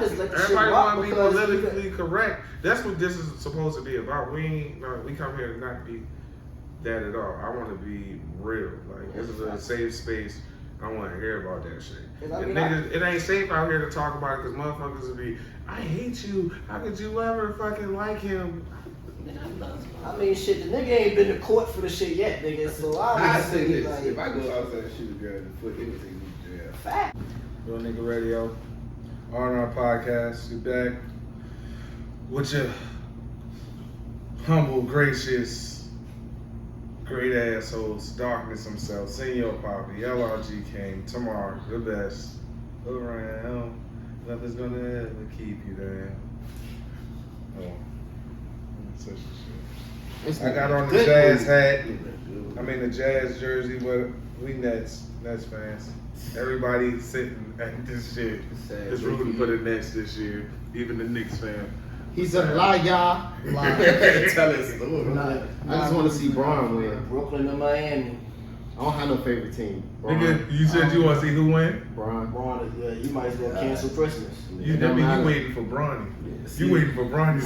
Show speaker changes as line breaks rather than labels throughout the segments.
I just let the shit
Everybody
rock
want to be
because
politically correct. That's what this is supposed to be about. We come here to not be that at all. I want to be real. Like, this is a safe space. I want to hear about that shit. Niggas, it ain't safe out here to talk about it because motherfuckers will be, I hate you. How could you ever fucking like him?
I mean, shit, the nigga ain't been to court for the shit yet, nigga. So
I say this:
like,
if I go outside and shoot a girl in the foot, they would take me to jail.
Fact.
Real Nigga Radio, RNR Podcast. You back with your humble, gracious, great assholes, darkness himself, Senor Poppy, LRG King, Tamar, the best, around. Nothing's gonna ever keep you down. Oh. Such a shit. I got on the Jazz hat. I mean the Jazz jersey, but we Nets fans. Everybody sitting at this shit is rooting for the Nets this year. Even the Knicks fan.
He's a liar.
Tell us.
I just want to see Bron win.
Brooklyn and Miami.
I don't have no favorite team.
Nigga, you said you want to see who win?
Bron.
Yeah, you might as well cancel Christmas.
You waiting for Bronny. You waiting for Bronny.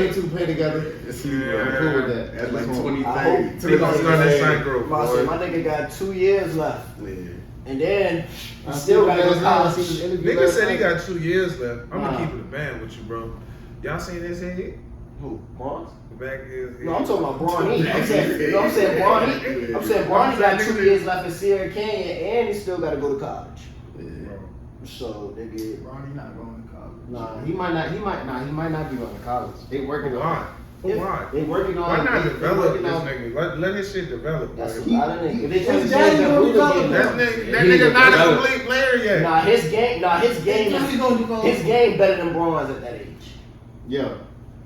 The two play together. I'm cool with that.
That's like 2030.
They gonna start that sign growth.
My nigga got 2 years left.
Yeah.
And then I still got to go to college.
Nigga said he got 2 years left. I'm gonna keep it a band with you, bro. Y'all seen this head?
Who? Bronze?
The back is.
No, I'm talking about Bronny. I'm saying Bronny. I'm saying Bronny got 2 years left in Sierra Canyon, and he still got to go to college. So nigga,
Bronny not going to college.
Nah, he might not be going to college.
They working on it.
Why?
They working on.
Why not develop this nigga? Let his shit develop.
That's a lot of niggas. They
his daddy gonna develop
that nigga not a complete player yet.
Nah, his game better than Bronze at that age.
Yeah.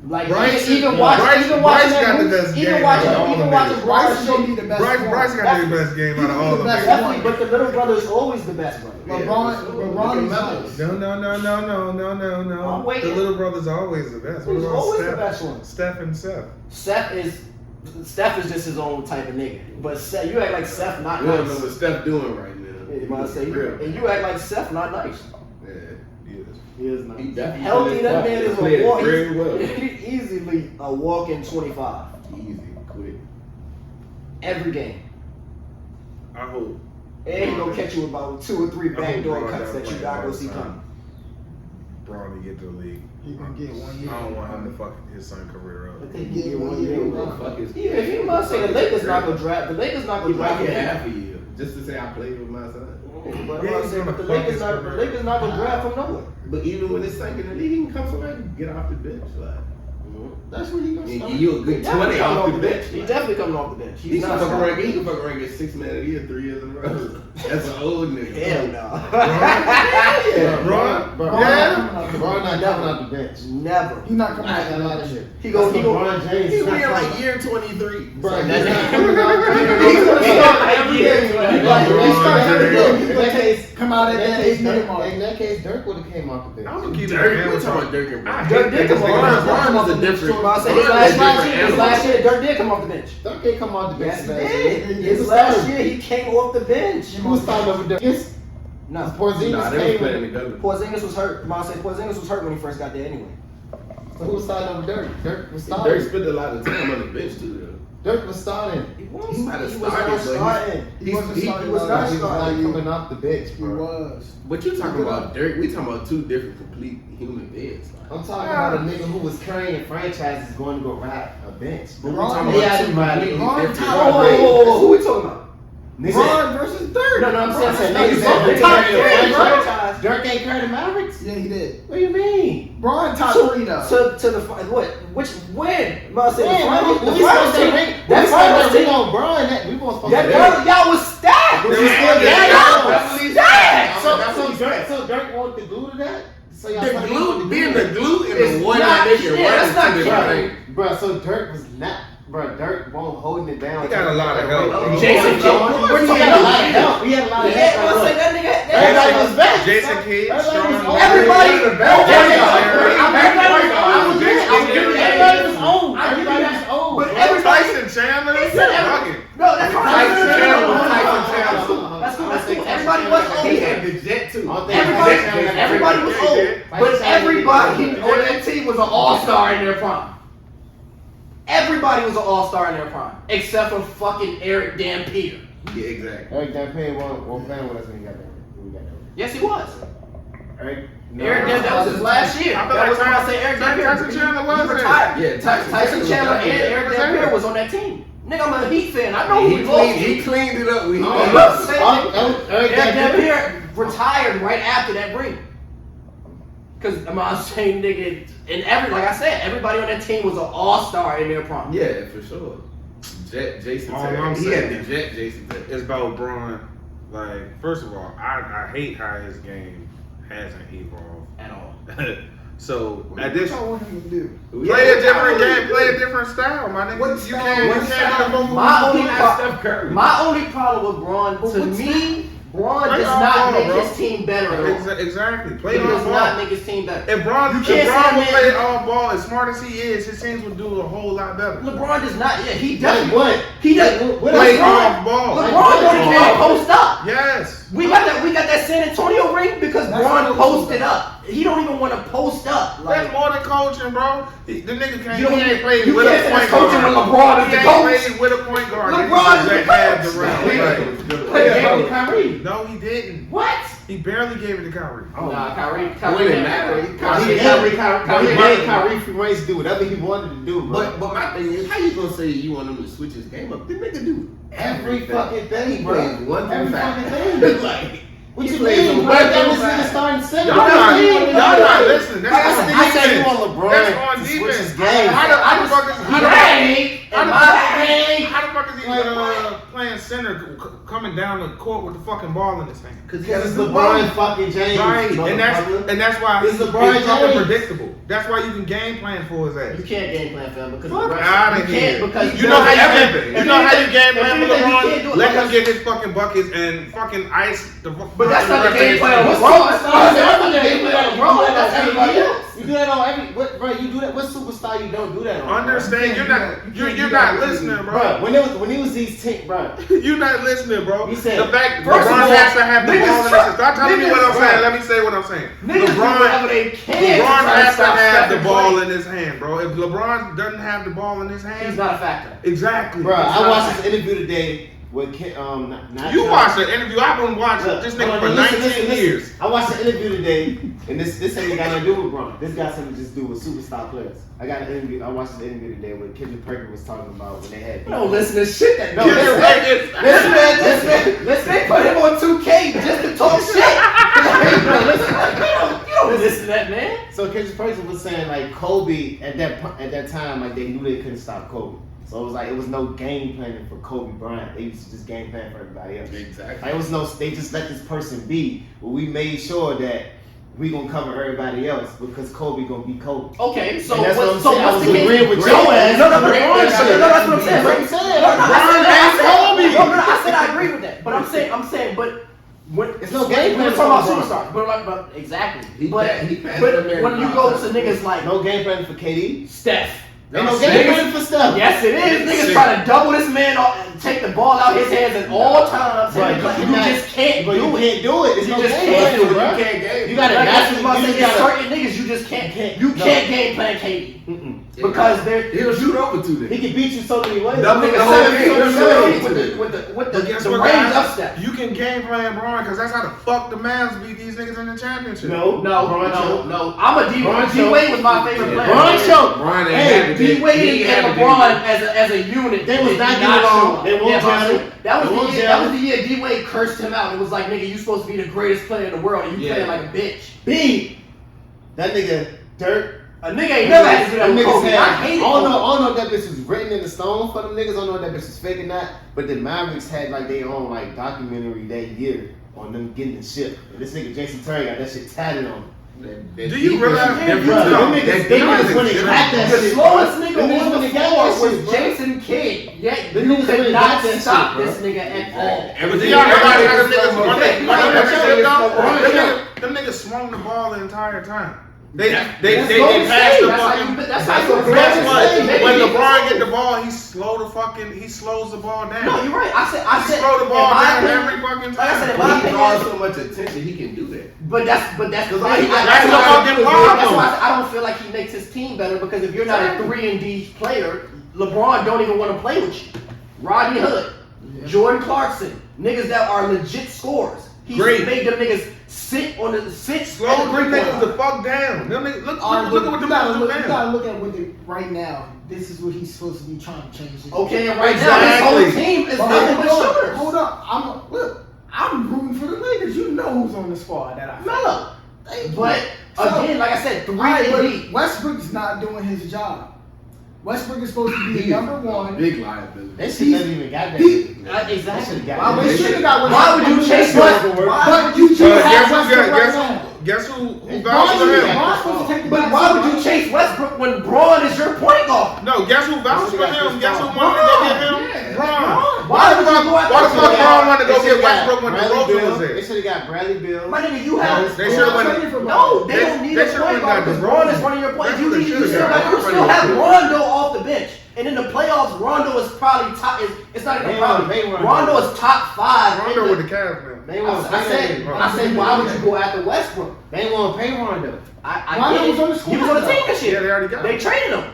Like
Bryce
even
got
watching
the best game.
Bryce
gonna be the best.
Bryce got the best game out of all of them.
Definitely, but the little brother is always the best brother.
LeBron is
No.
I'm waiting.
The little brother's always the best.
He's always the best one.
Steph and Seth.
Steph is just his own type of nigga. But Seth, you act like Seth not
You don't know
nice.
what Steph doing right now.
You might say, and you act like Seth not nice.
Yeah, he is.
He is not.
He definitely
Healthy, that man is a walk.
very well.
He's easily a walk-in 25
Easy, quick.
every game.
I hope.
And he gonna catch you about 2 or 3 backdoor
Bron
cuts that you gotta go see coming.
Bronny get to the league.
He gonna get 1 year.
I don't want him to fuck his son career up.
But they
He get 1 year.
Yeah, if you must say the Lakers not gonna draft, the Lakers not
He
gonna
might
draft
get
him.
half a year just to say I played with my son.
But
Yeah,
I'm
he's
saying,
gonna
the
fuck
Lakers
his
not
career.
gonna draft him nowhere.
But even when it's second in the league, he can come somewhere and get off the bench. Like,
That's what he gonna
and
start.
give you a good 20 off the bench.
He definitely coming off the bench.
He
He's
can
not
fuck
starting.
around. He can fuck around and get 6 man of the year 3 years in a row. That's an old nigga.
Hell no.
Bron?
Bron not coming out the bench.
Never.
He not coming out the bench.
He go.
LeBron James.
He win like year 23.
Bro,
That's
that's
not
not coming out the bench.
He's gonna start every game.
He start every game.
In
In that case, come out at that age minute mark.
In that case, Dirk would have came off the bench.
I'm gonna keep
Dirk,
it
we talking about Dirk and Bron.
Dirk did come off.
Bron is a different.
His last year, Dirk did come off the bench.
Dirk didn't come off the bench.
Yes, he did. His last year, he came off the bench.
He was starting over Dirk. Yes.
No,
Porzingis
Nah, they was
came.
playing together.
Porzingis was hurt. Porzingis was hurt when he first got there anyway.
So who was starting over Dirk? Dirk was
Dirk
starting.
spent a lot of time on the bench too,
Dirk was starting.
He
He might have
was not
started, but
starting.
He wasn't starting.
He was not
He was not
starting.
coming off the bench,
He
bro.
was.
But you talking about Dirk? We talking about 2 different complete human beings.
I'm talking about a nigga who was carrying franchises going to go ride a bench.
But we
Bron-
talking
He
about
had
2
to ride
completely
Bron
different.
top
Whoa, who we talking about?
Bron versus Dirk.
No, I'm saying
Niggas
top
said
top
Dirk
three,
carried
bro.
franchise. Dirk ain't carried the Mavericks?
Yeah, he did.
What do you mean?
Bron top 3 though.
To the what? Which when? I'm saying
Man,
the finals.
when
The
we
finals
supposed to
team.
rank,
That finals
we
team.
gonna Bron that. We supposed to
Y'all was stacked.
We still
Yeah, y'all was stacked.
So Dirk want the glue to that? So y'all
The
talking
glue,
about
being the glue and
It's
the one
not-
that make it
yeah, that's not
right into
counting.
the
Bro, so Dirk was not. Bro, Dirk won't holding it down.
He got a lot of help.
Jason Kidd.
He had a lot of help. He had a lot of
Yeah, I'm
help.
saying that nigga.
Everybody was back.
Jason Kidd,
Everybody was
strong.
on.
Everybody.
Everybody was old. Everybody was old.
But everybody.
Tyson Chandler.
Fuck
it.
No, that's
Tyson Chandler.
That's cool. Everybody was
He
old.
had the jet too.
Everybody was old, but everybody on that team was an all-star in their prime. Everybody was an all-star in their prime, except for fucking Eric Dampier.
Yeah, exactly.
Eric Dampier won't play with us when he got there.
Yes, he was.
Eric
Dampier, that was his last year.
I feel
That
like
was when I say Eric Dampier.
Tyson Chandler was
He retired.
Yeah,
Tyson Chandler and Eric Dampier was on that team. Nigga, I'm a Heat fan. I know who
He cleaned it up.
Eric Dampier retired right after that ring. Cause I'm saying, nigga, and like I said, everybody on that team was an all-star in their prime.
Yeah, for sure. Jason
All
Terry.
I'm
He
saying
had the jet Jason Terry.
It's about Bron. Like, first of all, I hate how his game hasn't evolved
At all.
So at this,
What want him to do?
play a different game, play a different style, my nigga.
What
You can't do the
My only problem with Bron, to me, Bron
Play
does
on
not
ball,
make
bro.
his team better at all.
Exactly. Play
He
on
does
ball.
not make his team better.
If Bron
You can't say,
would
man-
play all ball, as smart as he is, his teams would do a whole lot better.
LeBron does not. Yeah, he doesn't.
what?
He doesn't.
Play off ball.
LeBron don't even want to post up.
Yes.
We got that San Antonio ring because
That's
Bron
what I'm
posted
saying.
up. He don't even want to post up.
That's
Like,
more than coaching, bro. The nigga can't.
You don't-
He ain't played
you
with
can't
a
say
point
that's coaching
guard.
when LeBron is
He
the
ain't
coach.
played with a point guard.
LeBron is the
That had
coach.
the round.
put a game with Kyrie.
No, he didn't.
What?
He barely gave it to Kyrie.
Nah, Kyrie
When it mattered,
Kyrie
Kyrie gave free range to do whatever he wanted to do, bro.
But my thing is, how you gonna say you want him to switch his game up? The nigga do
Every fucking thing,
He
bro.
plays 1
Every
through 5.
fucking thing.
Like,
What
he
you
plays
mean,
from
bro?
1
That was
through
nigga
5.
starting center.
Y'all not listening. That's
I
on
said you
defense.
want LeBron
That's on
to switch
defense.
his game.
How the fuck is
How
he playing center, coming down the court with the fucking ball in his hand?
Because it's LeBron fucking James.
Right, and that's why
It's
he's
LeBron
fucking
James.
predictable. That's why you can game plan for his ass.
You can't game plan for him because
Fuck
the
outta
you
here.
can't because
You know how you
everything.
you know how you game plan for
If you can't do
LeBron?
it,
Let him
like-
get his fucking buckets and fucking ice the.
But that's not the game plan.
What's
LeBron.
superstar?
That's not the game plan. LeBron. That's everybody else.
You do that on every bro. You do that. What superstar you don't do that on?
Understand? You're not listening,
bro.
bro.
When he was these teams, bro.
You're not listening, bro.
He said,
the fact
first of
LeBron
all,
has to have the
niggas
ball in his
try-
hand. Stop telling me what I'm
niggas
saying. Let me say what I'm saying.
Niggas do whatever they can.
LeBron
try
has to
stop
have
Steph
the
and
ball
Clay.
in his hand, bro. If LeBron doesn't have the ball in his hand,
He's not a factor.
exactly.
Bro,
It's
I
not-
watched this interview today with not
You watched the interview. I've been watching
Look,
this
hold
nigga
on,
for
listen,
19 years.
I watched the interview today, and this ain't got nothing to do with Bron. This got something to just do with superstar players. I watched the interview today where Kendrick Perkins was talking about when they had.
Don't listen to shit that. No,
Kendrick
listen.
Perkins.
Listen. They put him on 2K just to talk shit. You don't listen to that, man.
So Kendrick Perkins was saying like Kobe at that time, like they knew they couldn't stop Kobe. So it was like it was no game planning for Kobe Bryant. They used to just game plan for everybody else.
Exactly.
Like, it was no. They just let this person be. But we made sure that we gonna cover everybody else because Kobe gonna be Kobe.
Okay, so
And that's what I'm
what's
saying. I
the
was
case?
agreeing with
No,
your ass.
no, that's what I'm saying.
That's what I'm saying.
I agree with that. But I'm saying, but when
It's no game
we're
plan
talking
for
about superstars, but exactly.
He
But
passed the American
when you go to
Box.
niggas like
No game plan for KD.
Steph.
Ain't no game plan for stuff.
Yes, it is. Niggas try to double this man off and take the ball out his hands at all times.
Right,
But
but
you just can't
But
do
you
it.
can't do it. It's
You
no
just
game
can't
plan,
do it.
bro.
You can't game.
You gotta
Like, that's
naturally.
what I'm
You
saying.
just gotta.
Certain niggas you just can't.
Can't.
You
No.
can't game plan KD
Mm-mm.
because they're.
He'll shoot over to them.
He can beat you so many ways.
That nigga
Nigga,
whole
seven
game,
feet,
he'll
seven
shoot
feet.
over.
with
But guess
the
what,
range
guys?
up step.
You can game plan Bron because that's how the fuck the Mavs beat these niggas in the championship.
No,
No. I'm a D.
Bron
D Wade was my favorite player.
Bron choked.
Brian ain't
Hey,
had to
D
do-
Wade
he had
and
to do
LeBron
that.
as a unit.
They was
did
not
not
getting along.
show.
They won't
Yeah,
gel.
that
They
was
won't
the year.
gel.
That was the year D Wade cursed him out. It was like, nigga, you supposed to be the greatest player in the world, and you
Yeah.
playing like a bitch.
B. That nigga Dirt.
A nigga ain't never had to do that
Them
with
niggas
Kobe.
had.
I
I
hate it.
don't know if that bitch was written in the stone for them niggas. I don't know if that bitch was fake or not. But the Mavericks had like their own like documentary that year on them getting the ship. And this nigga Jason Terry got that shit tatted on him.
Do you realize
Them
that
niggas when they got that
The
shit.
slowest
bro.
nigga
Them niggas
on
when
the
they got
floor
that shit,
was
bro.
Jason Kidd. Yet
Them
you
niggas
could
really
not
got that
stop
shit,
this
bro.
nigga at all.
Do y'all realize how them niggas run
Okay,
them niggas swung the ball the entire time. They
That's
passed
what
the
I'm saying.
fucking.
That's how you
Guess
play.
what? When LeBron get the ball, he slows the ball down.
No, you're right. I said.
He slow the ball
in my
down
opinion-
every fucking
Like I said,
time.
in my
He draws
opinion,
so much attention, he can do that.
But that's
That's
that's
the
why
fucking problem.
I don't feel like he makes his team better because if you're not a 3-and-D player, LeBron don't even want to play with you. Rodney Hood, Jordan Clarkson, niggas that are legit scorers. He's made them niggas sit on the
Slow them niggas the fuck down. Them niggas, look at what them niggas do
You
now.
gotta look at what they right now. This is what he's supposed to be trying to change.
Okay, and right now his whole team is nothing but shooters.
Hold up, I'm rooting for the Lakers. You know who's on the squad that I
Melo. But again, like I said, 3-and-D.
Westbrook's not doing his job. Westbrook is supposed to be number one.
Big liability.
That shit doesn't even got that.
Exactly.
Why
would you chase Westbrook?
But you do have Westbrook right now.
Guess who vouched for him?
Bron's supposed to take the
But
back
why
seat,
would you chase Westbrook when Braun is your point guard?
No, guess who vouched for him? Guess who wanted to go get him? Bron.
Why would you go
Why the fuck Bron wanted to go get
They
Westbrook when
Bradley
DeRozan
Beal.
was
They
there?
should have got Bradley Beal.
My nigga, you have.
They should have
No, they don't need a point guard because Braun is one of your points. You still have Rondo off the bench. And in the playoffs, Rondo is probably top. It's not even probably. Rondo is top 5.
Rondo with the Cavs now.
They want
I said, why would you go after Westbrook?
They want to pay Rondo.
Rondo was on the squad.
He was on the team this
Yeah,
year.
they already got
They
him.
traded him.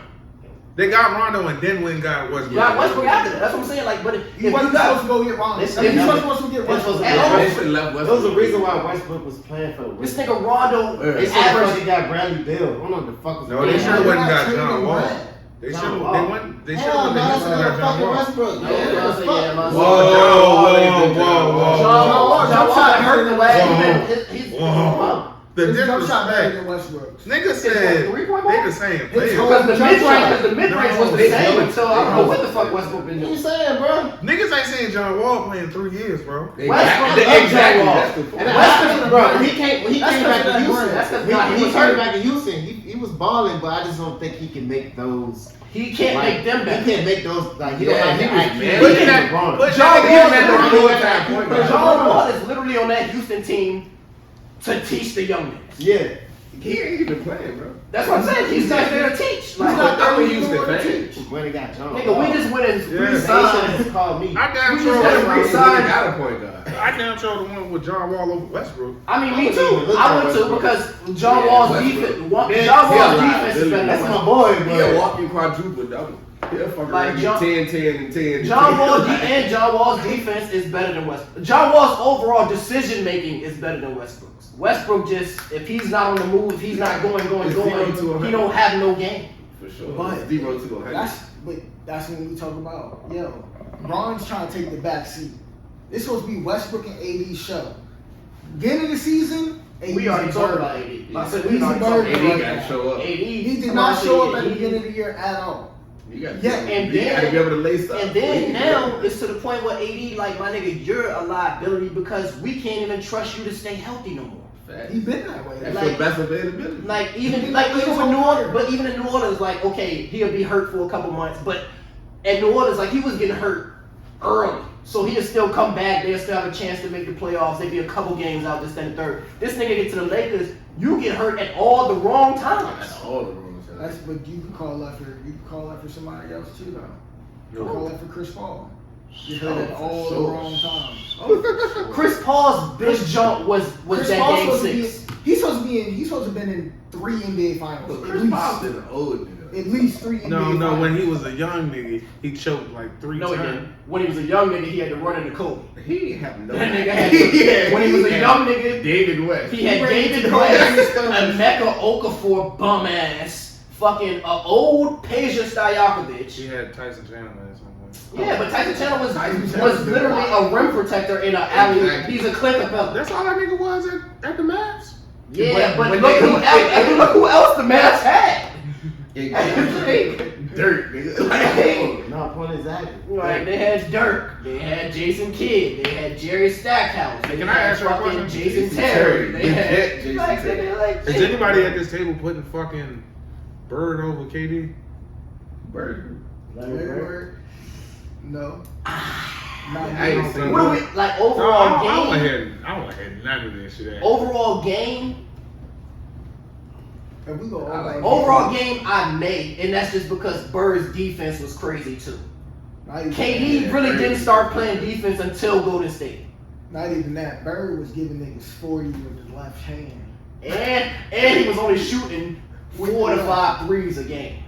They got Rondo and then went and got Westbrook.
You got Westbrook after that. That's what I'm saying. Like, but if
He
you
wasn't
got
supposed to go get Rondo.
This
He
nigga-
wasn't supposed to get
This was
Westbrook.
At all.
They should have left
There was
Westbrook.
a reason why Westbrook was playing for the
this
Wizards.
nigga Rondo
They
is
should have
average.
fucking got Bradley Beal. I don't know what the fuck was
No, they
going
should
on.
have went and got
Trading
John Wall.
Brad.
They should
John
have.
Wall.
They went. They should
Hell
have
no,
went
that's
and
not
got John
fucking
Wall.
Westbrook.
Yeah,
Yeah,
that's
fuck.
yeah, my
Whoa.
John Wall got hurt the last
Whoa.
He's
Whoa. The
His jump shot better
disrespect.
than Westbrook's.
Nigga said
three-point
they
ball?
the same
His
players.
whole-
because the mid range was the
they
same
do.
until I don't know what the fuck Westbrook been
What you
doing.
saying, bro?
Niggas ain't seen John Wall play in 3 years, bro.
Westbrook
Exactly.
Wall.
That's the point.
And Westbrook, bro, when he came
That's
back
because
to
of that
Houston.
brand.
That's because
He
he was
came
hurt.
back to Houston. He was balling, but I just don't think he can make those.
He can't make them better.
He can't make those. Like he
Yeah,
don't have
he
the
was
IQ.
mad.
But
He
that-
LeBron.
But
John
nigga,
Wall
he
is
was
LeBron.
full-time point guard.
John Wall is literally on that Houston team to teach the young niggas.
Yeah.
He ain't even playing, bro.
That's what I'm saying. He's not there to teach. Like,
I'm a Houston fan.
When they got John.
nigga, we just went and
Yeah.
They
re-signed.
should call me.
I damn
We
sure.
just had a
He
re-sign.
got a point guard.
I damn sure the one with John Wall over Westbrook.
I mean, me
I
too.
wouldn't even look
I
at
would too
Westbrook.
because John
Yeah,
Wall's
Westbrook.
defense.
Yeah,
John Wall's
yeah,
defense is better.
That's
than
my
Westbrook.
boy,
He a
bro.
walking quadruple double. He'll fucking
Like
like
John-
10, 10, and 10.
John Wall's defense is better than Westbrook. John Wall's overall decision making is better than Westbrook's. Westbrook just, if he's not on the move, if he's not going,
It's 0 to 100.
he don't have no game.
For sure.
But
0 to 100.
That's when we talk about, yo, Bron's trying to take the back seat. It's supposed to be Westbrook and AD's show. Beginning of the season, AD's
We already
a
talked
bird.
about AD. I said
He's
we
a
already
bird
talked
AD
right
got
now.
to show up.
He did not show up at the beginning of the year at all.
You got
Yeah,
and
you got to
then-
be able to lace up.
And then now it's to the point where AD, like, my nigga, you're a liability because we can't even trust you to stay healthy no more.
Facts.
He been that way.
That's
like-
your best availability.
Like even
He
like
plays
even with
on
New
fire.
Orleans, but even in New Orleans, like okay, he'll be hurt for a couple months, but at New Orleans, like he was getting hurt early, so he'll still come back. They'll still have a chance to make the playoffs. They'd be a couple games out, this, that, and third. This nigga get to the Lakers, you get hurt at all the wrong times.
That's all the rules.
That's but you can call that for somebody else too though. You can call that for Chris Paul. You hurt at all the wrong times.
Chris Paul's big jump was
Chris
that
Paul's
game
supposed to be-
6.
He's supposed to have been in 3 NBA finals.
But
At
Chris Paul's
least,
an old nigga.
at least 3 NBA
No,
finals.
when he was a young nigga, he choked like 3
No, he
times.
didn't. When he was a young nigga, he had to run into Kobe.
He ain't have no.
That nigga had to, when he was a young nigga,
David West.
he had
ready
David
to go
West,
against
Emeka Okafor bum ass, fucking old Peja
He
Stojakovic.
had Tyson Chandler at some point.
Yeah, but Tyson Chandler
Tyson
was
Chandler's been
literally
wild.
a rim protector in an alley.
Exactly.
He's a clicker fella.
That's all that nigga was at the Mavs.
Yeah, but
But
look
they-
who else, look who else the Mavs had.
Dirt, nigga. Like,
No, point exactly.
Like they had Dirk, they had Jason Kidd, they had Jerry Stackhouse, they
Can I
had
ask you a
fucking
question?
Jason Terry, they
Legit
had
Jason
like,
Terry.
they like
Is anybody at this table putting fucking Bird over KD?
Bird.
No.
I ain't seen
What do we like overall game?
I don't want to hear none of this shit.
Overall game,
If we go
I like
overall game I made, and that's just because Bird's defense was crazy too. KD
Yeah,
really
crazy.
didn't start playing defense until Golden State.
Not even that. Bird was giving niggas 40 with the left hand.
And he was only shooting 4 to 5 threes a game.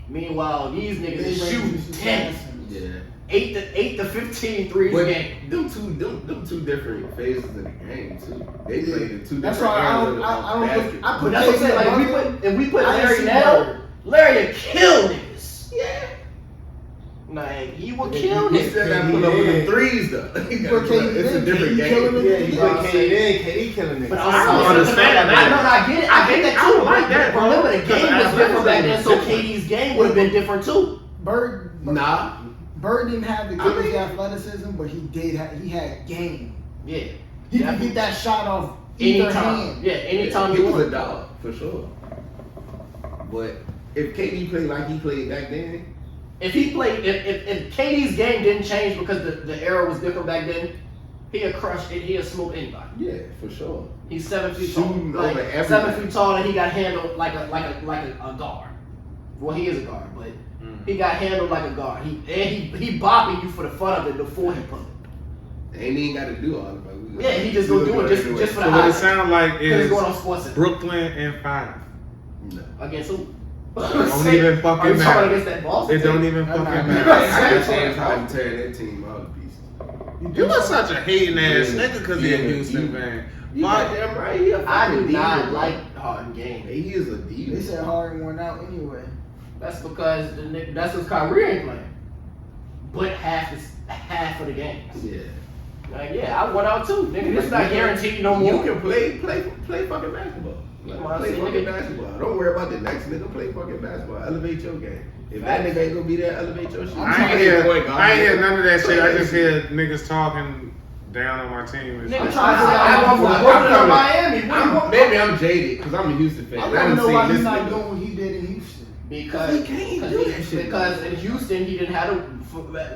Meanwhile, these niggas is shooting 10.
Yeah.
8 to 15 threes
But
a game.
them two different phases of the game too. They played in two
That's
different
why I
eras
don't.
of
I
basketball.
But that's what I'm saying. Like if we put
I
Larry
see
now,
Bird.
Larry would kill niggas. Yeah. Like he would kill
He still
niggas.
got to pull up with them threes though. He gotta
But
pull up. It's a different game.
Yeah, you put KD killing niggas.
But
I don't understand
I
that.
know, I get it. I get that too.
I like that, bro.
Remember, the game was different back then, so
Athleticism.
KD's game would have been different too.
Bird.
Nah.
Bird didn't have the
I
greatest
mean-
athleticism, but he had game.
Yeah.
He could get that shot off either
Anytime.
hand.
Yeah, anytime
he
you
was
want.
a dog for sure. But if KD played like he played back then,
If he played, if KD's game didn't change because the era was different back then, he'd crush it. He'd smoke anybody.
yeah, for sure.
He's 7 feet
Shooting
tall,
over
like
everybody.
7 feet tall, and he got handled like a guard. Well, he is a guard, but he got handled like a guard. He bopping you for the fun of it before he put it.
And he ain't got to do all of it.
Yeah, he just gonna do it just for the
So what it
highlights.
sound like
Because it's
is
going on Sports Center.
Brooklyn and 5.
No.
Against who?
Don't even fucking
Are you
matter.
talking against that Boston
It don't
team?
even fucking
not-
I
matter.
got James Harden tearing that team out of pieces.
You are such a hating ass
Yeah.
nigga because you're a
Yeah.
Houston fan.
You
Fuck.
goddamn right. He a
I do
fucking
not
diva, bro.
like Harden game.
He is a
They
diva.
said Harden went out anyway.
That's because that's because Kyrie ain't playing. But half of the games.
Yeah.
Like, yeah, I went out too. Nigga, it's not guaranteed no
You
more.
can play fucking basketball. Like,
Come on,
play
see,
fucking
nigga.
basketball. Don't worry about the next nigga. Play fucking basketball. Elevate your game. If that nigga ain't gonna be there, elevate your shit.
I ain't hear none of that shit. I just hear niggas talking down on my team. And
Nigga,
shit.
I went from Brooklyn to Miami. What do you want?
Maybe I'm jaded because I'm a Houston fan.
I
I
want to
done
know
seen
why
this
he's not
nigga.
doing what he did in Houston.
Because
He can't do that shit.
Because in Houston he didn't have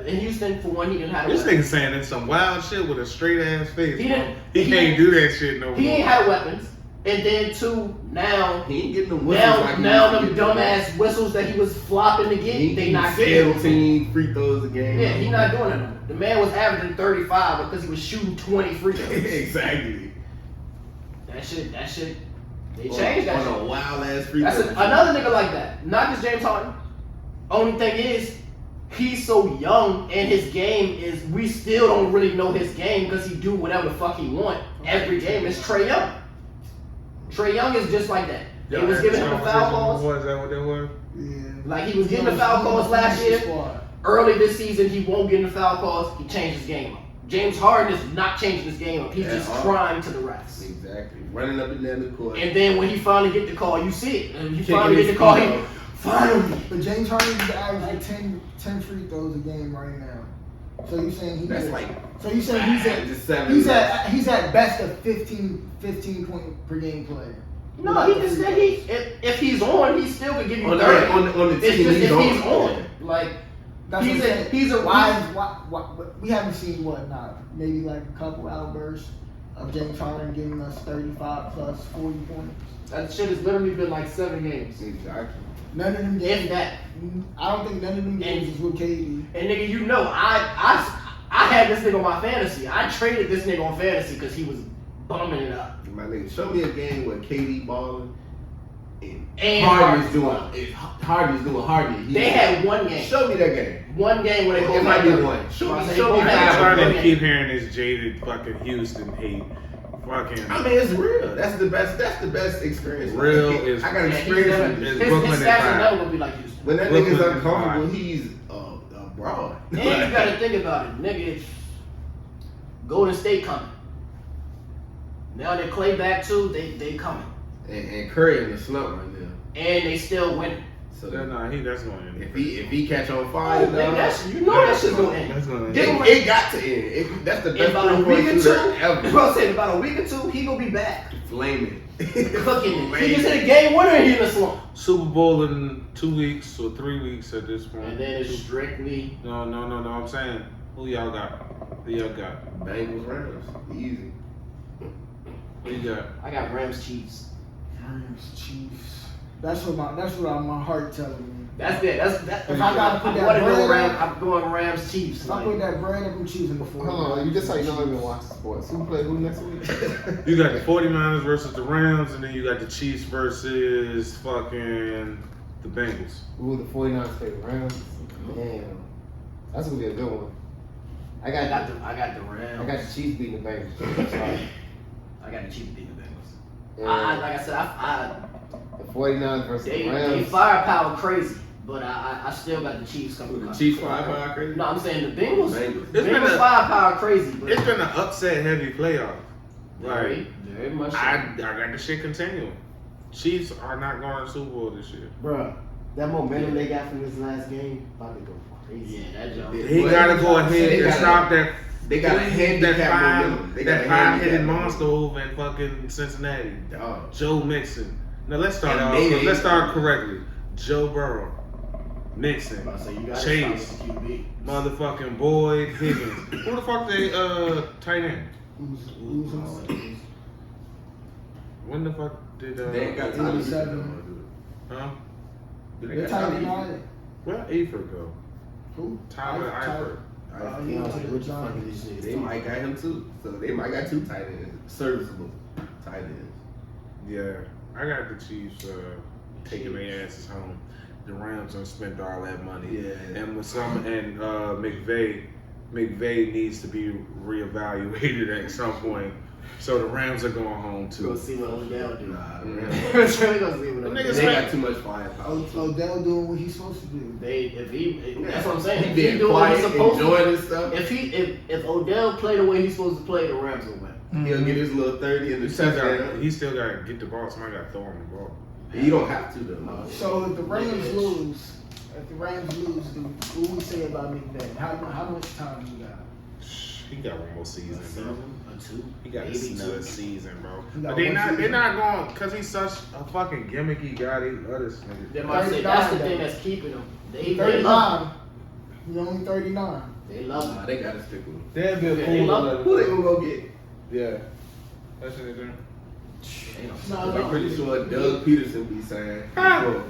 in Houston for one he didn't have a
This
weapon.
nigga saying it's some wild shit with a straight ass face.
He
bro.
didn't-
He
he
can't do that shit no more.
He ain't had weapons. And then two, now
He ain't getting them whistles like he
now
used to
them
get.
dumbass whistles that he was flopping to get,
He
they not getting.
17 free throws a game.
Yeah, he not doing it no more. The man was averaging 35 because he was shooting 20 free throws.
Exactly.
That shit, they changed that
on
shit.
a wild ass free
That's
throw.
another nigga like that. Not just James Harden. Only thing is, he's so young and his game is, we still don't really know his game because he do whatever the fuck he want every game. It's Trae Young. Trae Young is just like that. They was giving him the foul calls.
Was that what that was?
Yeah.
Like he was getting the foul calls last year. Early this season, he won't get in the foul calls. He changed his game up. James Harden is not changing his game up. He's
At
just
all.
crying to the refs.
Exactly. Running up and down the court.
And then when he finally get the call, you see it. And you
Kicking
finally get
his
the call,
feet
he
up.
finally.
But James Harden is averaging 10 free throws a game right now. So you saying he's
That's like
so you saying
just 7.
he's at best a 15 point per game player.
No,
Without
he
the
just
free
said if he's on, he still could give you
on the,
30.
on the
It's
team
just
he's
if
on.
he's on. Like
That's
he's
what I'm
a
saying.
he's a
Why we haven't seen maybe like a couple outbursts of James Harden giving us 35 plus 40 points.
that shit has literally been like 7 games.
Exactly.
None of them
If
games.
that.
I don't think none of them games is with KD.
And nigga, you know, I had this nigga on my fantasy. I traded this nigga on fantasy because he was bumming it up.
My nigga, show me a game where KD balling
And
Harden's
Harden.
doing Harden.
They had one game.
Show me that game.
One game where they both
It might
had
be
30.
one. Show me.
They
Show
both
me
I'm
had
that.
trying
one
to
game.
keep hearing this jaded fucking Houston hate. Fucking
I mean, it's real. That's the best. That's the best experience.
Real
I
is-
got
Yeah, he's
experience
never,
with
is
this.
his
Brooklyn
stats
and
are
five.
never gonna be like Houston.
When that
Brooklyn
nigga's
and
uncomfortable,
five.
he's broad.
And you gotta think about it, nigga. It's Golden State coming. Now that Clay back too, they coming,
and Curry in the slump right now.
and they still winning.
So
that's going to end.
if he catch on
Oh,
fire,
nigga, you know that shit's gonna end.
That's gonna end.
Give him
it got to end. That's the
in
best
about a
three-point
week or
shooter
two.
ever.
Bro said about a week or two, he gonna be back
Flaming.
cooking it. He just hit a game winner and he in the slump.
Super Bowl in 2 weeks or 3 weeks at this point.
And then it's strictly
No. I'm saying, who y'all got?
Bengals Rams. Easy.
Who you got?
I got Rams Chiefs.
Rams, Chiefs. That's what my heart telling me.
That's it. That's
If I gotta put that
want to go
bread
I'm going Rams Chiefs.
If I put that bread, I'm choosing the 49ers.
Hold on, you just like you don't even watch sports. Who play who next week?
You got the 49ers versus the Rams, and then you got the Chiefs versus fucking the Bengals.
Ooh, the 49ers play the Rams. Damn. That's gonna be a good one.
I got the Rams.
I got the Chiefs beating the Bengals. Sorry.
I got the Chiefs beating the Bengals.
And
Like I said,
the 49ers versus
they
the Rams.
firepower crazy, but I still got the Chiefs coming.
The Chiefs firepower crazy.
No, I'm saying the Bengals.
Bengals.
Bengals firepower crazy. But
It's been an upset heavy playoff.
very much. So.
I got the shit continuing. Chiefs are not going to Super Bowl this year.
Bruh, that momentum they got from this last game about to go crazy.
Yeah, that jump.
He got to go ahead and stop that.
They got a handicap momentum. They got
that
a
five-headed
handicap
monster over in fucking Cincinnati.
Dog.
Joe Mixon. Now let's start
And
off.
maybe-
Let's start correctly. Joe Burrow, Mixon,
So you got
Chase,
QB.
motherfucking Boyd, Higgins. Who the fuck they tight end?
Who's
When the fuck did
They ain't got
Tyler
time.
Seven.
huh?
They're tight end.
Where Eifert go?
Who?
Tyler Eifert.
He went to the
What you
Giants.
fucking these niggas
They
talking
might got him too. So they might got two tight ends. Serviceable tight ends.
Yeah, I got the Chiefs taking their asses home. The Rams done spent all that money.
Yeah.
And with McVay needs to be reevaluated at some point. So the Rams are going home
Go
too.
see what Odell do.
Nah,
We're gonna see what
Them
Odell
niggas
do.
they got too much firepower.
Odell doing what he's supposed to do.
That's what I'm saying.
He
If
being
he doing what
quiet,
he's supposed to.
enjoying his stuff.
If Odell play the way he's supposed to play, the Rams will win.
He'll get his little 30 in the
He still
touchdown.
got to get the ball. Somebody got to throw him the ball.
You don't have to though.
So if the Rams lose, what we say about McVay? How much time you got?
He got one more season, bro.
Or two.
He got
Maybe
another
two.
season, bro.
He got
But they're
one season.
not going because he's such a fucking gimmicky guy. They love this nigga.
They might say that's the
39
thing that's keeping them. They love
39. He's only 39.
him. They love him.
Nah, they gotta stick with him.
They'll be a
Yeah,
fool
they
to
love
let
him.
him
Who they
go.
gonna go get?
Yeah. That's what they do.
I'm pretty sure Doug Peterson be saying.
Ah.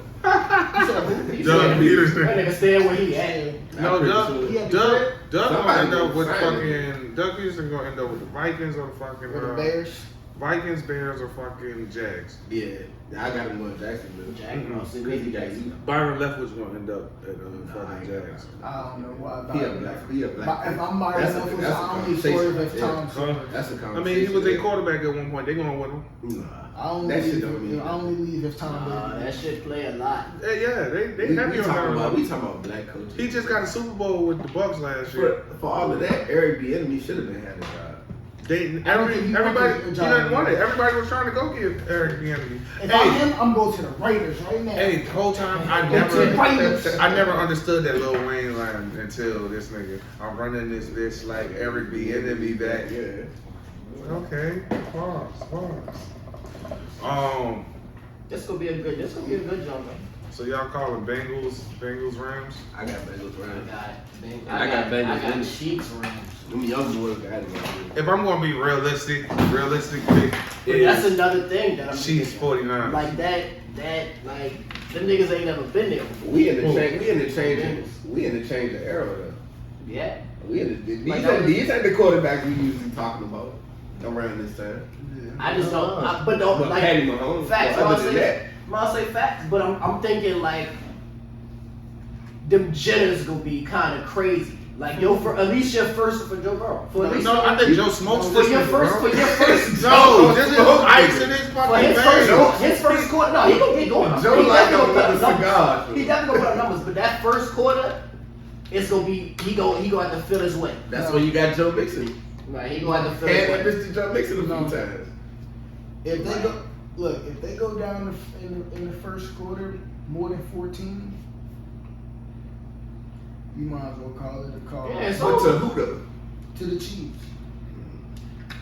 He
Doug
said,
Peterson.
That nigga staying where he at.
No,
I'm pretty
Doug
sure.
He had
gonna
Somebody
end up with
gonna sign him.
fucking Doug Peterson gonna end up with the Vikings or the fucking
With the Bears.
Vikings, Bears, or fucking Jags.
Yeah, I got him on Jacksonville. Crazy Jackson.
Byron Leftwich gonna end up at fucking Jags.
I don't know why.
He a black.
If I'm Byron
That's a-
Leftwich,
that's a
I only
conversation
swerve
right
if
there.
Tom's
Huh?
That's a
I
conversation.
mean, he was a quarterback at one point. They going with him.
Nah.
I only
That shit
leave.
don't mean
I only leave if Tom
Nah,
Brady.
that shit play a lot.
Yeah, they
We
heavy on
talking about
that.
black coaches.
He just got a Super Bowl with the Bucks last year.
for all of that. Eric Bieniemy should have been had a job.
Everybody, he didn't want it. Everybody was trying to go give Eric Bieniemy.
If I'm him, I'm going to the Raiders right now.
Hey, the whole time I never understood that Lil Wayne line until this nigga. I'm running this bitch like Eric Bieniemy back.
Yeah.
Okay, pause.
This could be a good jump, man.
So y'all calling Bengals Rams?
I got Bengals Rams.
I
I got Bengals
I got
Bengals.
Chiefs Rams.
Them young boys got it.
If I'm gonna be realistic pick
But that's another thing that I'm
Chiefs
thinking.
49.
Like that, like them niggas ain't never been there before.
We in the change of era though.
Yeah.
These ain't the quarterbacks we usually talking about around this time.
I just don't. But don't
But
like
Patty Mahomes.
facts.
But
When
other than that,
I say facts, but I'm thinking like them jitters gonna be kind of crazy. Like at least your first for Joe Burrow. For at least
No, I think Joe smokes
for
this
your
nigga,
first,
bro.
for your first.
No, this is ice in his
For
fucking
his
veins.
his first quarter, no, he gonna get going.
Joe
He
like
definitely
a
gonna put up
cigar.
numbers. He definitely gonna put up numbers, but that first quarter, it's gonna be he gonna have to feel his way.
that's when you got Joe Mixon.
Right, he gonna have to feel his
And
way.
Mr. Joe Mixon a few times.
If they go down in the first quarter more than 14, you might as well call it a call.
Yeah, it's
But to
over.
who though?
To the Chiefs.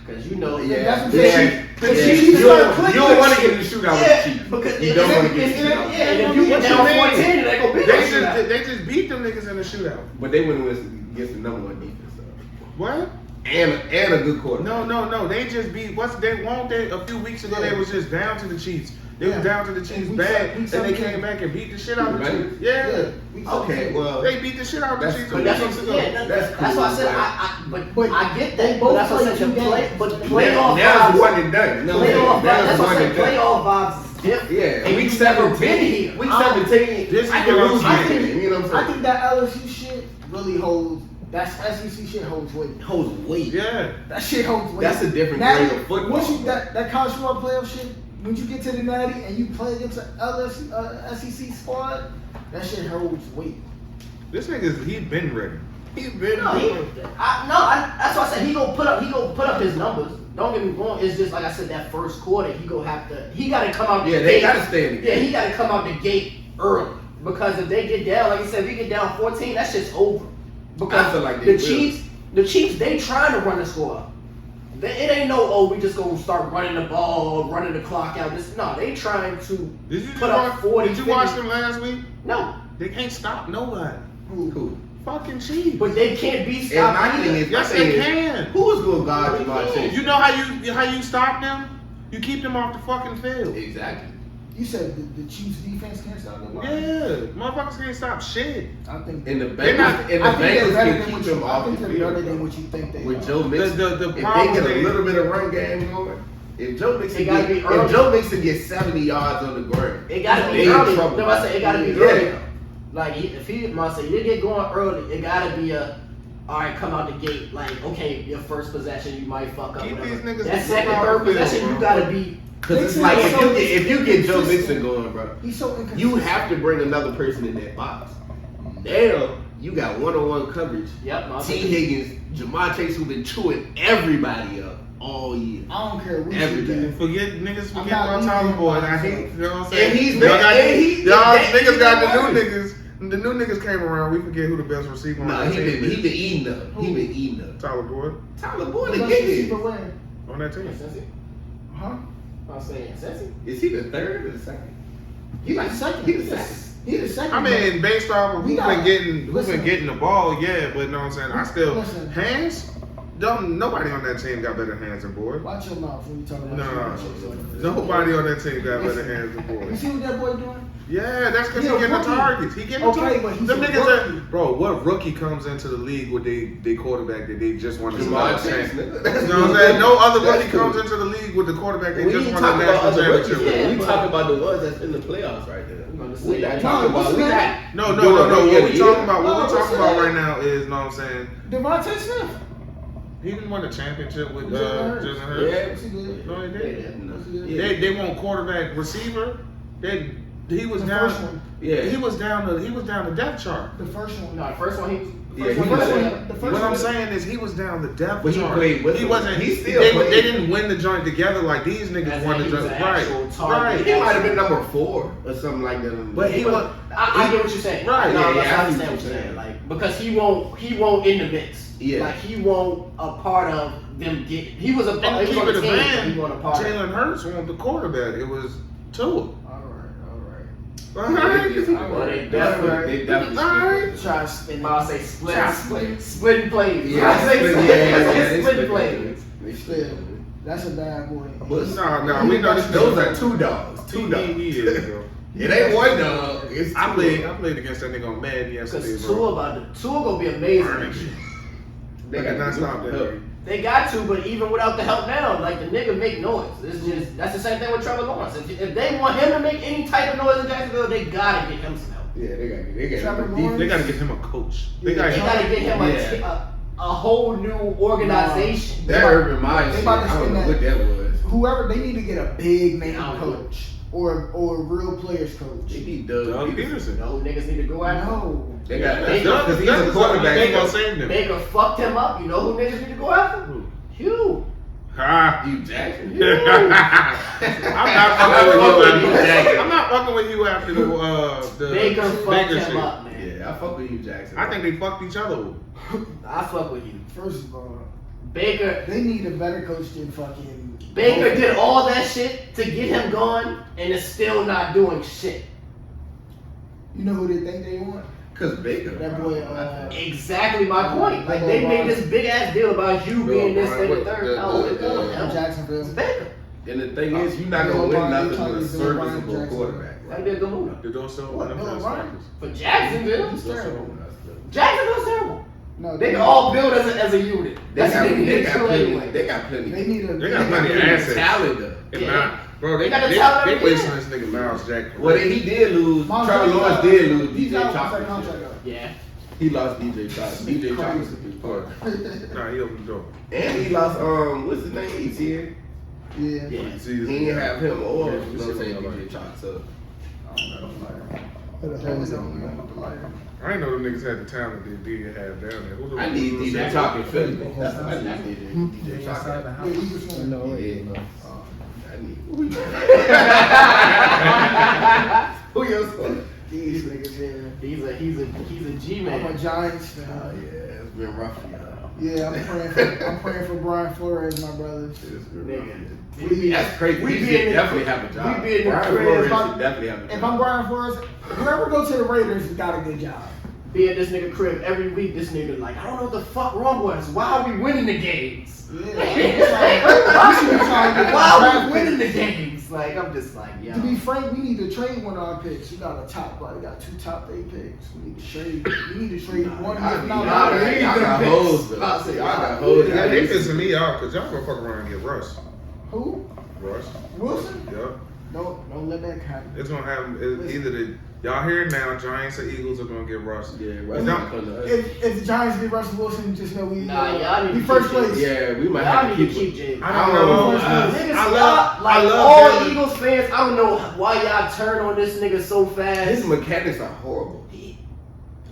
Cause you know,
That's what
Yeah.
the
Yeah.
Chiefs
You
start clicking.
don't want to get in the shootout with the Chiefs.
because
You don't want to get in the shootout.
Yeah, and if you get down 14, they gonna be
They just beat them niggas in the shootout.
But they wouldn't win against the number one defense though.
What?
and a good quarterback.
No. They just beat. A few weeks ago they was just down to the Chiefs. They was down to the Chiefs bad, and they came back and beat the shit out of the Chiefs. Yeah.
Okay, well,
They beat the shit out of the
That's
Chiefs.
cool.
a
That's
few
what,
weeks ago.
yeah, that's why I said
But
I get
they
that.
both
But that's what I
played
said.
two games.
Playoff
now it's
vibes.
one and done. No,
Playoff vibes.
now
That's
it's
what I
one
said.
and done.
Playoff vibes is different.
Yeah,
and
week
you've never
17.
been here.
Week 17.
This is
I can
what I'm
lose
saying.
this game. You know what
I
I'm saying?
think that LSU shit really holds. That SEC shit holds weight.
Holds weight.
Yeah.
That shit holds weight.
That's a different
Now,
grade of football.
Once you that college football playoff shit, when you get to the natty and you play against an SEC squad, that shit holds weight.
This nigga's he been ready.
He's been.
That's why I said he gonna put up his numbers. Don't get me wrong. It's just like I said, that first quarter he gotta come out.
Yeah,
the
they
gate.
gotta stay in the game.
Yeah, he gotta come out the gate early because if they get down, like you said, if we get down 14, that shit's over. Because
I feel like they
the Chiefs, they trying to run the score up. It ain't no, we just gonna start running the ball, running the clock out. They trying to
Did you
put up 40.
Did you
50.
watch them last week?
No,
They can't stop nobody.
Who?
Fucking Chiefs.
but they can't be
And
stopped
my thing
either.
is,
Yes, they can.
Who is going to guard Jamar Chase?
You know how you stop them? You keep them off the fucking field.
Exactly.
You said the Chiefs defense can't stop nobody.
Yeah, motherfuckers can't stop shit.
I think
And the
They're not-
Bengals, and the
I think they're
Bengals
better
can
than
keep
what
them
you. I
off
think
the
they're better
field.
than what you think they
With
are.
Joe Mixon,
The
if they
problem
get a
is-
little bit of run game going, if Joe Mixon
It gotta be early.
if Joe Mixon gets 70 yards on the ground,
It gotta be
they in
early.
trouble.
No, I said it gotta be
Yeah.
early. Like if he must say you get going early, it gotta be all right, come out the gate. Like okay, your first possession you might fuck up.
Keep
whatever.
these niggas
That
the
second,
fuck
third
off the field,
possession,
bro.
you gotta be.
Because it's
Mixon
like
is so
if you get Joe
inconsistent.
Mixon going, bro,
He's so inconsistent.
you have to bring another person in that box. Now you got one-on-one coverage.
Yep. No,
T. Higgins, Jamar Chase, who've been chewing everybody up all year.
I don't care what
Every
you
day.
do.
Niggas
I'm
forget
not
about
leaving
Tyler
him
Boyd.
by
I hate,
himself.
you know what I'm saying?
And he's
y'all
been-
got,
and he-
y'all
that-
niggas got the
he's
new niggas. The new niggas came around. We forget who the best receiver on
Nah,
that
he
team
been
is.
eating up. He been eating up.
Tyler Boyd
Tyler Boyd
What's
again.
receiver win?
on that team.
Huh?
I'm saying, Cincy.
Is he the third or the second?
He the second.
He the second.
He the second.
I mean, based off of
We
who's
got-
been
listen.
getting the ball, yeah, but you know what I'm saying? I still
Listen.
hands. Nobody on that team got better hands than Boyd.
Watch your mouth when you talk about
No, nobody on that team got better hands than
You
Boyd.
see what that boy doing?
Yeah, that's because
He's
he
a
getting the
rookie.
targets. He getting the
Okay,
targets.
but he's
Them
a
niggas
rookie.
are, bro, what rookie comes into the league with they quarterback that they just won the
Jamar
national
Chase,
championship?
nigga. That's
You know what I'm
cool.
saying? No other
That's
rookie
cool.
comes into the league with the quarterback they
We
just
ain't
won the
talking about
national
other rookies.
championship with.
We
but-
talking about the ones that's in the playoffs right there.
gonna say
We not
that.
talking
No,
about. We
what's
not.
that?
No.
Doing
What
rookie
we
of the
talking
year.
about? What we
Oh,
talking
what's
about
that?
right now is, know what I'm saying?
Devontae Smith.
He didn't win a championship with
Jalen Hurts.
Jalen Hurts.
Yeah.
What's he good?
No, he didn't.
Yeah.
They want quarterback receiver. He was
The
down.
first one.
Yeah.
He was down the depth chart.
The first one.
No, the first one he was.
Yeah,
first
he
one
was
he
there.
was-
The first
What I'm
one.
saying is he was down the depth
But he
chart.
played with
He
them.
wasn't.
He still
they
played.
didn't win the joint together like these niggas
As
won
in
the
he was
joint.
an
Right.
actual target.
He
Right.
might have been number 4 or something like that.
But he was.
I get what you're saying.
Right,
No,
yeah,
I
I
understand
see
what you're saying. Like because he won't in the mix.
Yeah.
Like he won't a part of them get. He was a
And
part.
to
He
keep
was
it
on
a
the team. But
man,
he wasn't a part. of it.
Jalen Hurts wanted the quarterback. It was Tua.
All
All right.
Well, they definitely.
They definitely.
Alright.
Try to spin.
I'll say splitting plays.
Yeah,
I say
they
splitting
split
plays.
They
Still,
split.
that's a bad boy.
But
No, we know this.
those are 2 dogs. 2 dogs.
He is, bro.
It ain't 1 dog. It's
I
2
played
dogs.
against that nigga on Madden yesterday,
Because
bro.
Tua gonna be amazing.
They cannot stop that. nigga.
They got to, but even without the help now, like the nigga make noise. It's just that's the same thing with Trevor Lawrence. If they want him to make any type of noise in Jacksonville, they gotta get him some help.
Yeah, they got
Trevor
deep.
Lawrence.
They gotta get him a coach. They
Yeah,
gotta
They
get
gotta get him
Yeah.
a whole new organization.
That Urban Meyer
They
shit,
about to
I don't
spend
know what that was.
Whoever they need to get a big name
Yeah.
coach or a real players coach.
They need Doug
Doug
Peterson.
Peterson.
No niggas need to go after.
No.
They got
They-
because he's a quarterback.
They gonna save them.
Baker fucked him up. You know who niggas need to go after?
Who?
Hugh.
Ha.
Hugh Jackson.
Hugh.
I'm not fucking with you.
Jackson.
I'm not fucking with you after the
Baker fucked
Baker
him
shit.
up, man.
Yeah, I fuck with Hugh Jackson.
I think they fucked each other.
I fuck with you.
First of all,
Baker
they need a better coach than fucking
Baker did all that shit to get him going and is still not doing shit.
You know who they think they want?
Cause Baker.
That boy,
Exactly my point. Like they made this big ass deal about you being this and the third.
from Jacksonville.
It's Baker.
And the thing is, you're not gonna win nothing with a serviceable quarterback.
That'd be a good move.
They don't sell
What,
them
Bill
fast
O'Brien?
packers.
For Jacksonville,
He's terrible.
Jacksonville's terrible.
No,
They can all build as a unit.
They
That's
got,
what they
they
need
got
to do
plenty.
anyway.
They got plenty.
They need a.
They got plenty of assets.
talent though.
And
Yeah.
now, bro,
They
they
got the talent
they
over
wasting
there.
this nigga Miles Jack.
Well, he did lose.
Miles
Trevor
Jackson,
Lawrence did lose.
He's
DJ
out
Chalk.
that contract though.
Yeah.
He lost DJ Chalk. DJ Chalk was a big part.
Nah, he opened the door.
And he lost what's his name? ETN.
Yeah.
Yeah.
He didn't have him or
Yeah,
you know what I'm saying,
yeah.
DJ Chalk. So
Who the hell is that?
I ain't know them niggas had the talent they did have down there. Who the
I need
who's
DJ
the-
Chalk in Philly. That's what I need. DJ Chalk.
Yeah, Eagles fan.
No,
Yeah. I need. Who else?
These niggas, yeah. He's a G
I'm a
man.
Giants
Oh
fan.
yeah, it's been rough for y'all.
Yeah, I'm praying for Brian Flores, my brother.
It's been
Nigga.
rough. That's crazy.
We
He
be
should
in the-
definitely have a job.
we be in the
Brian
crib.
Flores
If I'm-
should definitely have a job.
If I'm Brian Flores, whoever go to the Raiders has got a good job.
Be at this nigga crib every week. This nigga like, I don't know what the fuck wrong with us. Why are we winning the games?
Yeah. We should be trying to get
Why are
draft
we winning
picks.
the games? Like I'm just like, yo.
To be frank, we need to trade one of our picks. We got a top, like we got 2 top 8 picks. We need to trade. We need to trade one. If not,
Y'all
both.
got hoes though.
I'll say,
Y'all got hoes.
Yeah, they pissing me off because y'all gonna fuck around and get Russ.
Who?
Russ.
Wilson?
Yup.
Don't let that happen.
It's gonna happen. It's either the y'all hear it now. Giants or Eagles are gonna get Russ.
Yeah,
It's
Russ
not-
come to us.
If the Giants get Russell Wilson, just know we
Nah, y'all need
we
to
first
keep
place.
Yeah, we might
Y'all
have to
need to keep
keep
James.
I don't know.
Niggas,
I
y'all,
love
like
all
all
Jalen.
Eagles fans. I don't know why y'all turn on this nigga so fast.
His mechanics are horrible.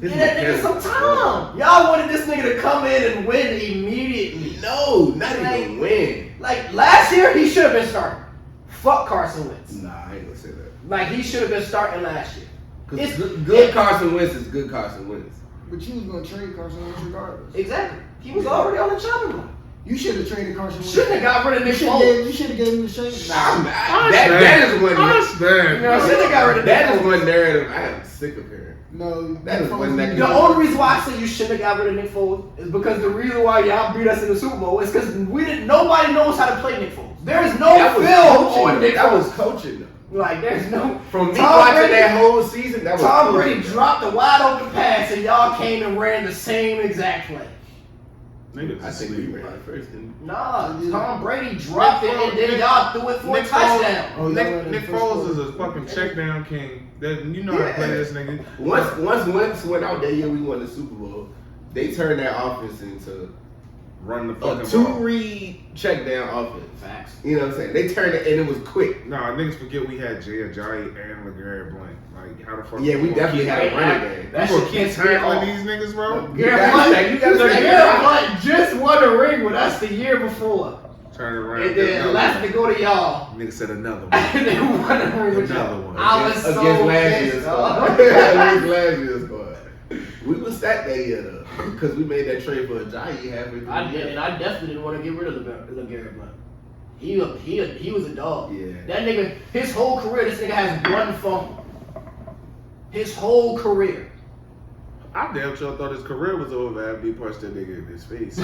His
Get that nigga
mechanics
some
are horrible.
time. Y'all wanted this nigga to come in and win immediately.
No, not
Like-
even win.
Like last year, he should have been starting. Fuck Carson Wentz.
Nah, I ain't gonna say that.
Like he should have been starting last year.
Because
It's-
good Carson Wentz is good Carson Wentz.
But you was gonna trade Carson Wentz regardless.
Exactly. He was already on the chopping block.
You should have traded Carson Wentz.
Shouldn't have got rid of Nick
You
Foles.
should have gave him the shake.
That is one.
That's bad.
You know, shouldn't have got rid of Nick
That is
Foles.
one narrative I am sick of hearing.
No,
That is one that-
The only reason why I say you shouldn't have got rid of Nick Foles is because the reason why y'all beat us in the Super Bowl is because nobody knows how to play Nick Foles. There is no
That was
film
coaching,
on Nick
That
Foles.
was coaching though.
Like there's no.
From me
Tom
watching
Brady-
that whole season, that was
Tom
coaching.
Brady dropped a wide open pass and y'all came and ran the same exact play.
Niggas
I think we
sleep.
ran it first. Didn't we?
Nah, Tom Brady dropped it and then y'all threw it for a
Nick
touchdown.
Oh, y'all ran in
Nick
the first
Foles
quarter.
is a fucking check down king. That you know how to play this nigga.
Once Wentz went out that year, we won the Super Bowl. They turned that offense into
Run the
a
fucking ball.
two-read check down offense.
Facts.
You know what I'm saying? They turned it and it was quick.
Nah, niggas forget we had Jay Ajayi and LeGarrette Blount. Like how the fuck?
Yeah, we definitely had a running game.
That
You gonna
shit
keep
pissed me
tackling
off.
these niggas, bro?
Garrett Blount just won a ring with us the year before.
Turn around.
And then left to go to y'all.
Nigga said another one.
And then won a ring with
Another
y'all.
one.
I was so
Against last year's
pissed,
squad.
dog.
Against last year's squad. We was stacked that year though, because we made that trade for Ajayi halfway through
I
the
did,
year.
and I definitely didn't want to get rid of LeGarrette Blount. He was a dog.
Yeah.
That nigga, his whole career, this nigga has one fumble. His whole career.
I damn sure thought his career was over after he punched that nigga in his face.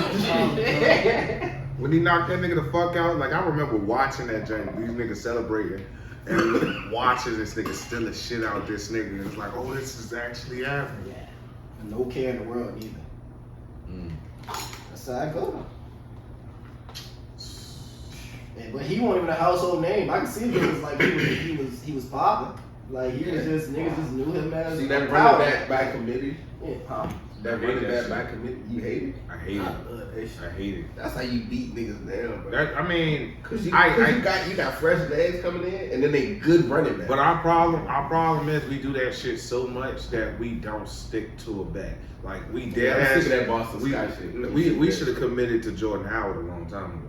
When he knocked that nigga the fuck out, like I remember watching that joint, these niggas celebrating, and watching this nigga steal the shit out of this nigga, and it's like, oh, this is actually happening.
Yeah. No care in the world either. That's how I go. Yeah, but he wasn't even a household name. I can see him as like he was popping. Like he was just niggas just knew him as
See that
power.
running back by committee?
Yeah, pop.
That
I hate
running
that
back
shit.
by committee? You hate it?
I hate
I
it.
love that shit.
I hate it.
That's how you beat niggas down, bro.
That, I mean,
Cause you
I-
got fresh legs coming in, and then they good running back.
but our problem is we do that shit so much that we don't stick to a bet. Like we
I'm
dead
sick of
ass.
that Boston Scott shit.
We should have committed to Jordan Howard a long time ago.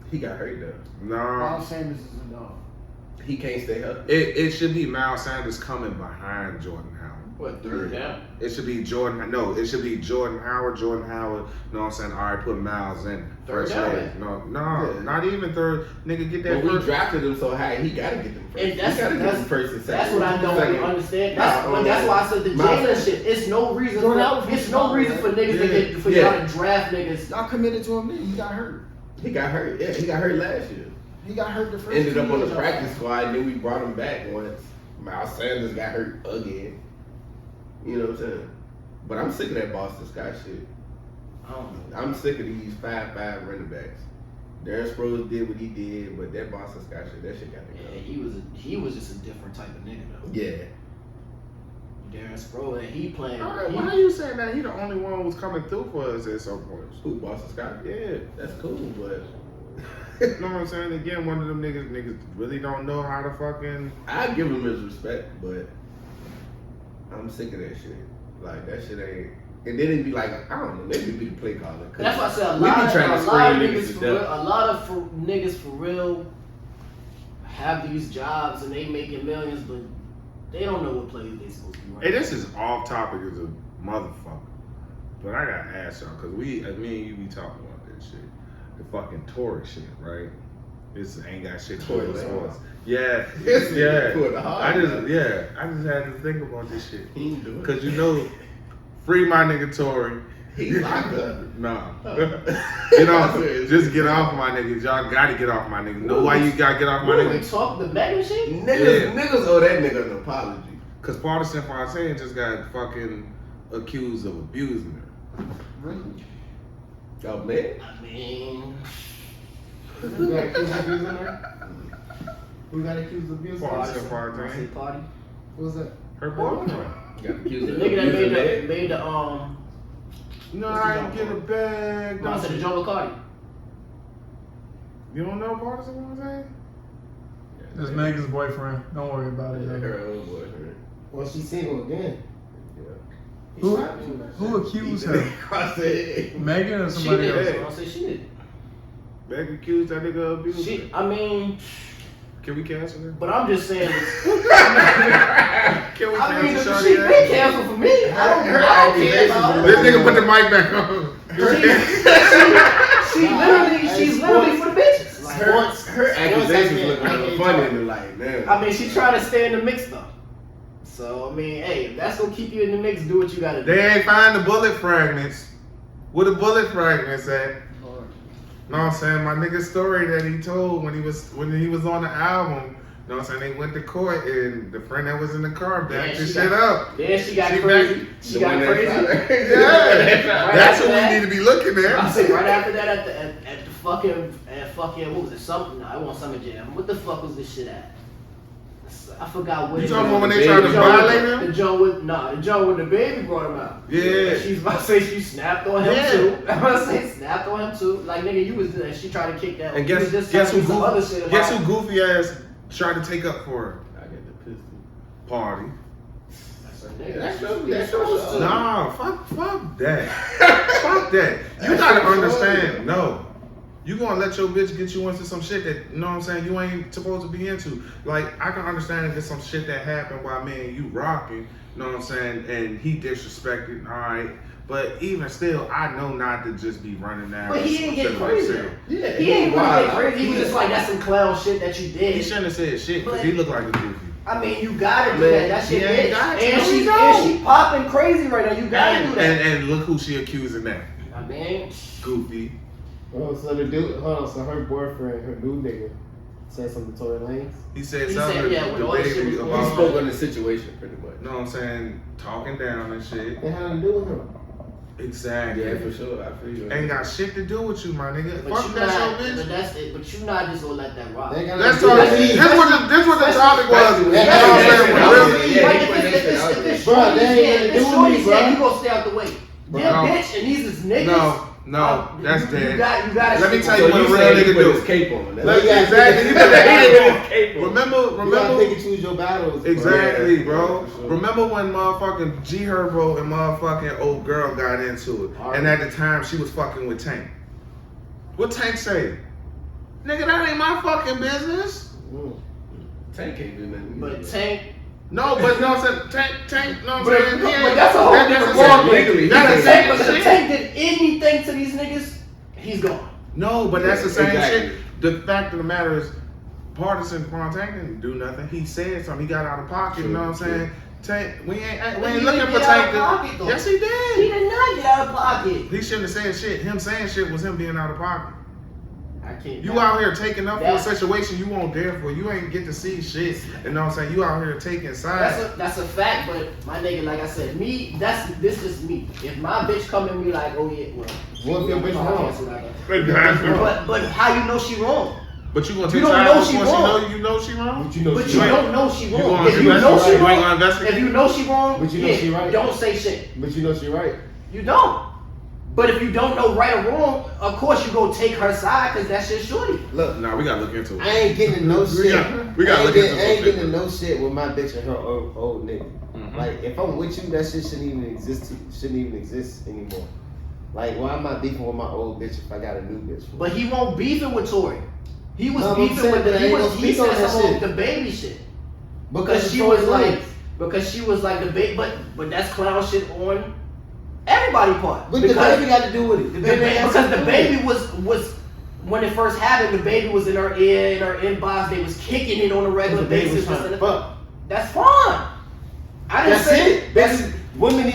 He got hurt though.
Nah,
Miles Sanders is a dog.
He can't stay healthy.
it should be Miles Sanders coming behind Jordan Howard.
What, third?
Yeah.
It should be Jordan. No, it should be Jordan Howard. Jordan Howard. You know what I'm saying? All right, put Miles in
Third
first
down,
leg.
man.
No,
Yeah.
not even third. Nigga, get that
But we
first.
drafted him so high, he gotta get them first.
And that's
he gotta get them first and second.
That's what I don't
Second.
understand.
Nah,
But that's why I said the
Miles-
Jalen shit. It's no reason.
Jordan Howard
For,
was
it's no
strong,
reason
right?
for niggas to get for
Yeah.
y'all to draft niggas.
Y'all committed to him then. He got hurt.
He got hurt. Yeah, he got hurt last year.
He got hurt the first
Ended
2
up on the
years,
practice squad, and then we brought him back once. Miles Sanders got hurt again. You know what I'm saying? But I'm sick of that Boston Scott shit.
I don't know.
I'm sick of these 5'5" running backs. Darren Sproles did what he did, but that Boston Scott shit, that shit got to
Yeah,
go.
he was just a different type of nigga though.
Yeah.
Darren Sproles, and he playing.
All right,
he-
why are you saying that? He the only one who was coming through for us at some point.
Who, Boston Scott?
Yeah.
That's cool, but
You know what I'm saying? Again, one of them niggas really don't know how to fucking.
I give him his respect, but I'm sick of that shit. Like, that shit ain't. And then it'd be like, I don't know, maybe it'd be the play caller.
That's why I said a
we be
lot
trying to
of
screen
niggas
niggas
for
to
real,
death.
a lot of niggas for real have these jobs and they making millions, but they don't know what plays they supposed to be running.
Hey, this is off topic as a motherfucker. But I gotta ask y'all, cause me and you be talking about this shit. The fucking Tory shit, right? This ain't got shit to do with
Tory
sports.
Lanez.
Yeah.
Put the hard
I
man.
just had to think about this shit.
He ain't doing
Cause you know, free my nigga Tory.
He locked up.
Nah. You know, just get off my niggas. Y'all gotta get off my niggas. Know why you gotta get off my
What are we
niggas?
talking the Megan shit?
Niggas owe that nigga an apology.
Cause Partisan Fontaine just got fucking accused of abusing her.
Really?
Oh, man.
I mean,
Who got accused of abusing her? Who got accused of abusing her?
Partisan
say
Fontaine.
party.
Who was that?
Her boyfriend.
Got accused
The
of
nigga that
abusing
made
man.
the
No,
What's the
I
jump
ain't get a
for?
bag.
I said the Joe McCarty.
You don't know Partisan Fontaine?
That's Megan's boyfriend. Don't worry about it.
Yeah,
yo.
her own boyfriend.
Well, she's single again.
Yeah.
Who accused her?
Cross the head.
Megan or
She
somebody
did.
else?
I don't say she did.
Beck accused that nigga of abusing
She,
her.
I mean,
Can we cancel her?
but I'm just saying.
Can we
I mean,
cancel
she
Shorty?
been careful for me. I don't care about her.
This nigga put the mic back on.
She's literally for the bitches. Like,
Her accusations look
I
kind of
can't
funny
talk.
and like, damn.
I mean, she's trying to stay in the mix though. So I mean, hey, if that's gonna keep you in the mix, do what you gotta do.
They ain't find the bullet fragments. Where the bullet fragments at? Know what I'm saying? My nigga story that he told when he was on the album. Know what I'm saying? They went to court and the friend that was in the car backed
Yeah,
the
she
shit
got-
up.
Then she got
She
crazy.
back-
She
The
got
one
crazy.
that's-
Yeah,
Right
that's
after
what
that-
we need to be looking
I
at.
say right after that at the fucking what was it? Something? No, it wasn't Summer Jam. What the fuck was this shit at? I forgot what.
You
it
talking about
was.
when they tried to violate
The
him?
Joe with the Joe with the baby brought him out.
Yeah.
She's about to say she snapped on him
Yeah.
too. I'm about to say snapped on him too. Like nigga, you was there. She tried to kick that.
And
you was
guess
just
who
telling me some other shit
guess
about-
who goofy ass tried to take up for her?
I got the pistol.
Party.
That's her nigga.
That's
She was
your-
being
that's your
social.
son.
Nah, fuck that. Fuck that. You gotta understand. No. You gonna let your bitch get you into some shit that, you know what I'm saying, you ain't supposed to be into. Like, I can understand if it's some shit that happened while me and you rocking, you know what I'm saying, and he disrespected, alright. But even still, I know not to just be running down.
But he didn't get
shit like
crazy.
that.
Yeah,
He ain't really
wild.
get crazy. He was just like, that's some clown shit that you
He
did.
shouldn't have said shit, because he looked like a goofy.
I mean, you gotta do
Man,
that. That shit
he ain't
bitch.
got to.
And
No, he
she
don't.
popping crazy right now. You gotta do that.
And look who she accusing now.
I mean,
Goofy.
Oh, so the dude, hold on, so her boyfriend, her new nigga, said something to Tory Lanez?
He said
He
something
said, yeah,
to
when
the
all this shit
baby
was going
He
about,
on.
spoke on the situation pretty much.
you know what I'm saying, talking down and shit.
It had nothing to do with him.
Exactly.
Yeah, for sure. I feel you.
Ain't got shit to do with you, my nigga.
but
Fuck
you
that
not.
show, bitch.
But that's it. But you not just gonna let that rock.
They got
That's
nothing
all.
to do with him.
This what the topic was. You know
Yeah,
what I'm saying?
yeah,
Really?
yeah.
Like
he
if
put that
it's
shit out there.
shorty's
Bro, they ain't
head,
nothing
if
to
it's
do with
shorty's
me,
head,
bro.
you gonna stay out the way.
Bro.
Them
No.
bitch and these is niggas.
No, that's
you
dead.
gotta.
Let me
stick
tell
with
you
it.
what a
said
real
he
nigga
put
do.
his cape on. That's
Look,
what he
exactly. He
said.
put the
He put his cape on.
You gotta
Remember.
pick and choose your battles. bro.
Exactly,
Yeah,
bro.
for sure.
Remember when motherfucking G Herbo and motherfucking old girl got into it, and at the time she was fucking with Tank. What Tank say? Nigga, that ain't my fucking business.
Mm.
Tank can't do nothing.
But Tank,
No, but no, Tank, no,
But that's a whole different ballgame.
legally,
That's the
But
same
if Tank did anything to these niggas, he's gone.
No, but that's the same
Exactly.
shit. The fact of the matter is, Partisan Fontaine didn't do nothing. He said something. He got out of pocket. You know what I'm saying? Tank, we ain't looking for Tank. Yes, he
He
did.
did not get out of pocket.
He shouldn't have said shit. Him saying shit was him being out of pocket.
I can't.
You out here taking up for a
That's-
situation you won't dare for. You ain't get to see shit. You know what I'm saying? You out here taking sides.
That's a fact, but my nigga, like I said, this is me. If my bitch come at me like, oh yeah, well,
What if your bitch wrong?
But how you know she wrong?
But you gonna
You
take
don't
sides
know she
before
wrong.
you know she wrong?
But you know
But
she
you
right.
don't know she
You
wrong.
gonna
If you know
investigate?
she
You ain't gonna
wrong,
investigate?
if you know she wrong,
But you know
yeah,
she right.
don't say shit.
But you know she right.
You don't. But if you don't know right or wrong, of course you go take her side because that's your shorty.
Look,
Nah, we gotta look into it.
I ain't getting in no shit.
we gotta look into
I ain't
some
getting
shit.
in no shit with my bitch and her old nigga.
Mhm.
Like if I'm with you, that shit shouldn't even exist anymore. Like why am I beefing with my old bitch if I got a new bitch?
But he won't beef it with Tory. He was
No, I'm
beefing
saying
with
that I
he
ain't
was
gonna
he
speak on
said
that
some of
shit.
the baby shit.
Because
Because she was like the baby, but that's clown shit on everybody's part.
But the baby got to do with it. The baby has
because
to
the
do
baby
with it.
was when it first happened, the baby was in her ear, in her inbox. They was kicking it on a regular
The baby was
basis.
trying to fuck.
That's fine. I didn't
That's
say
it. That's women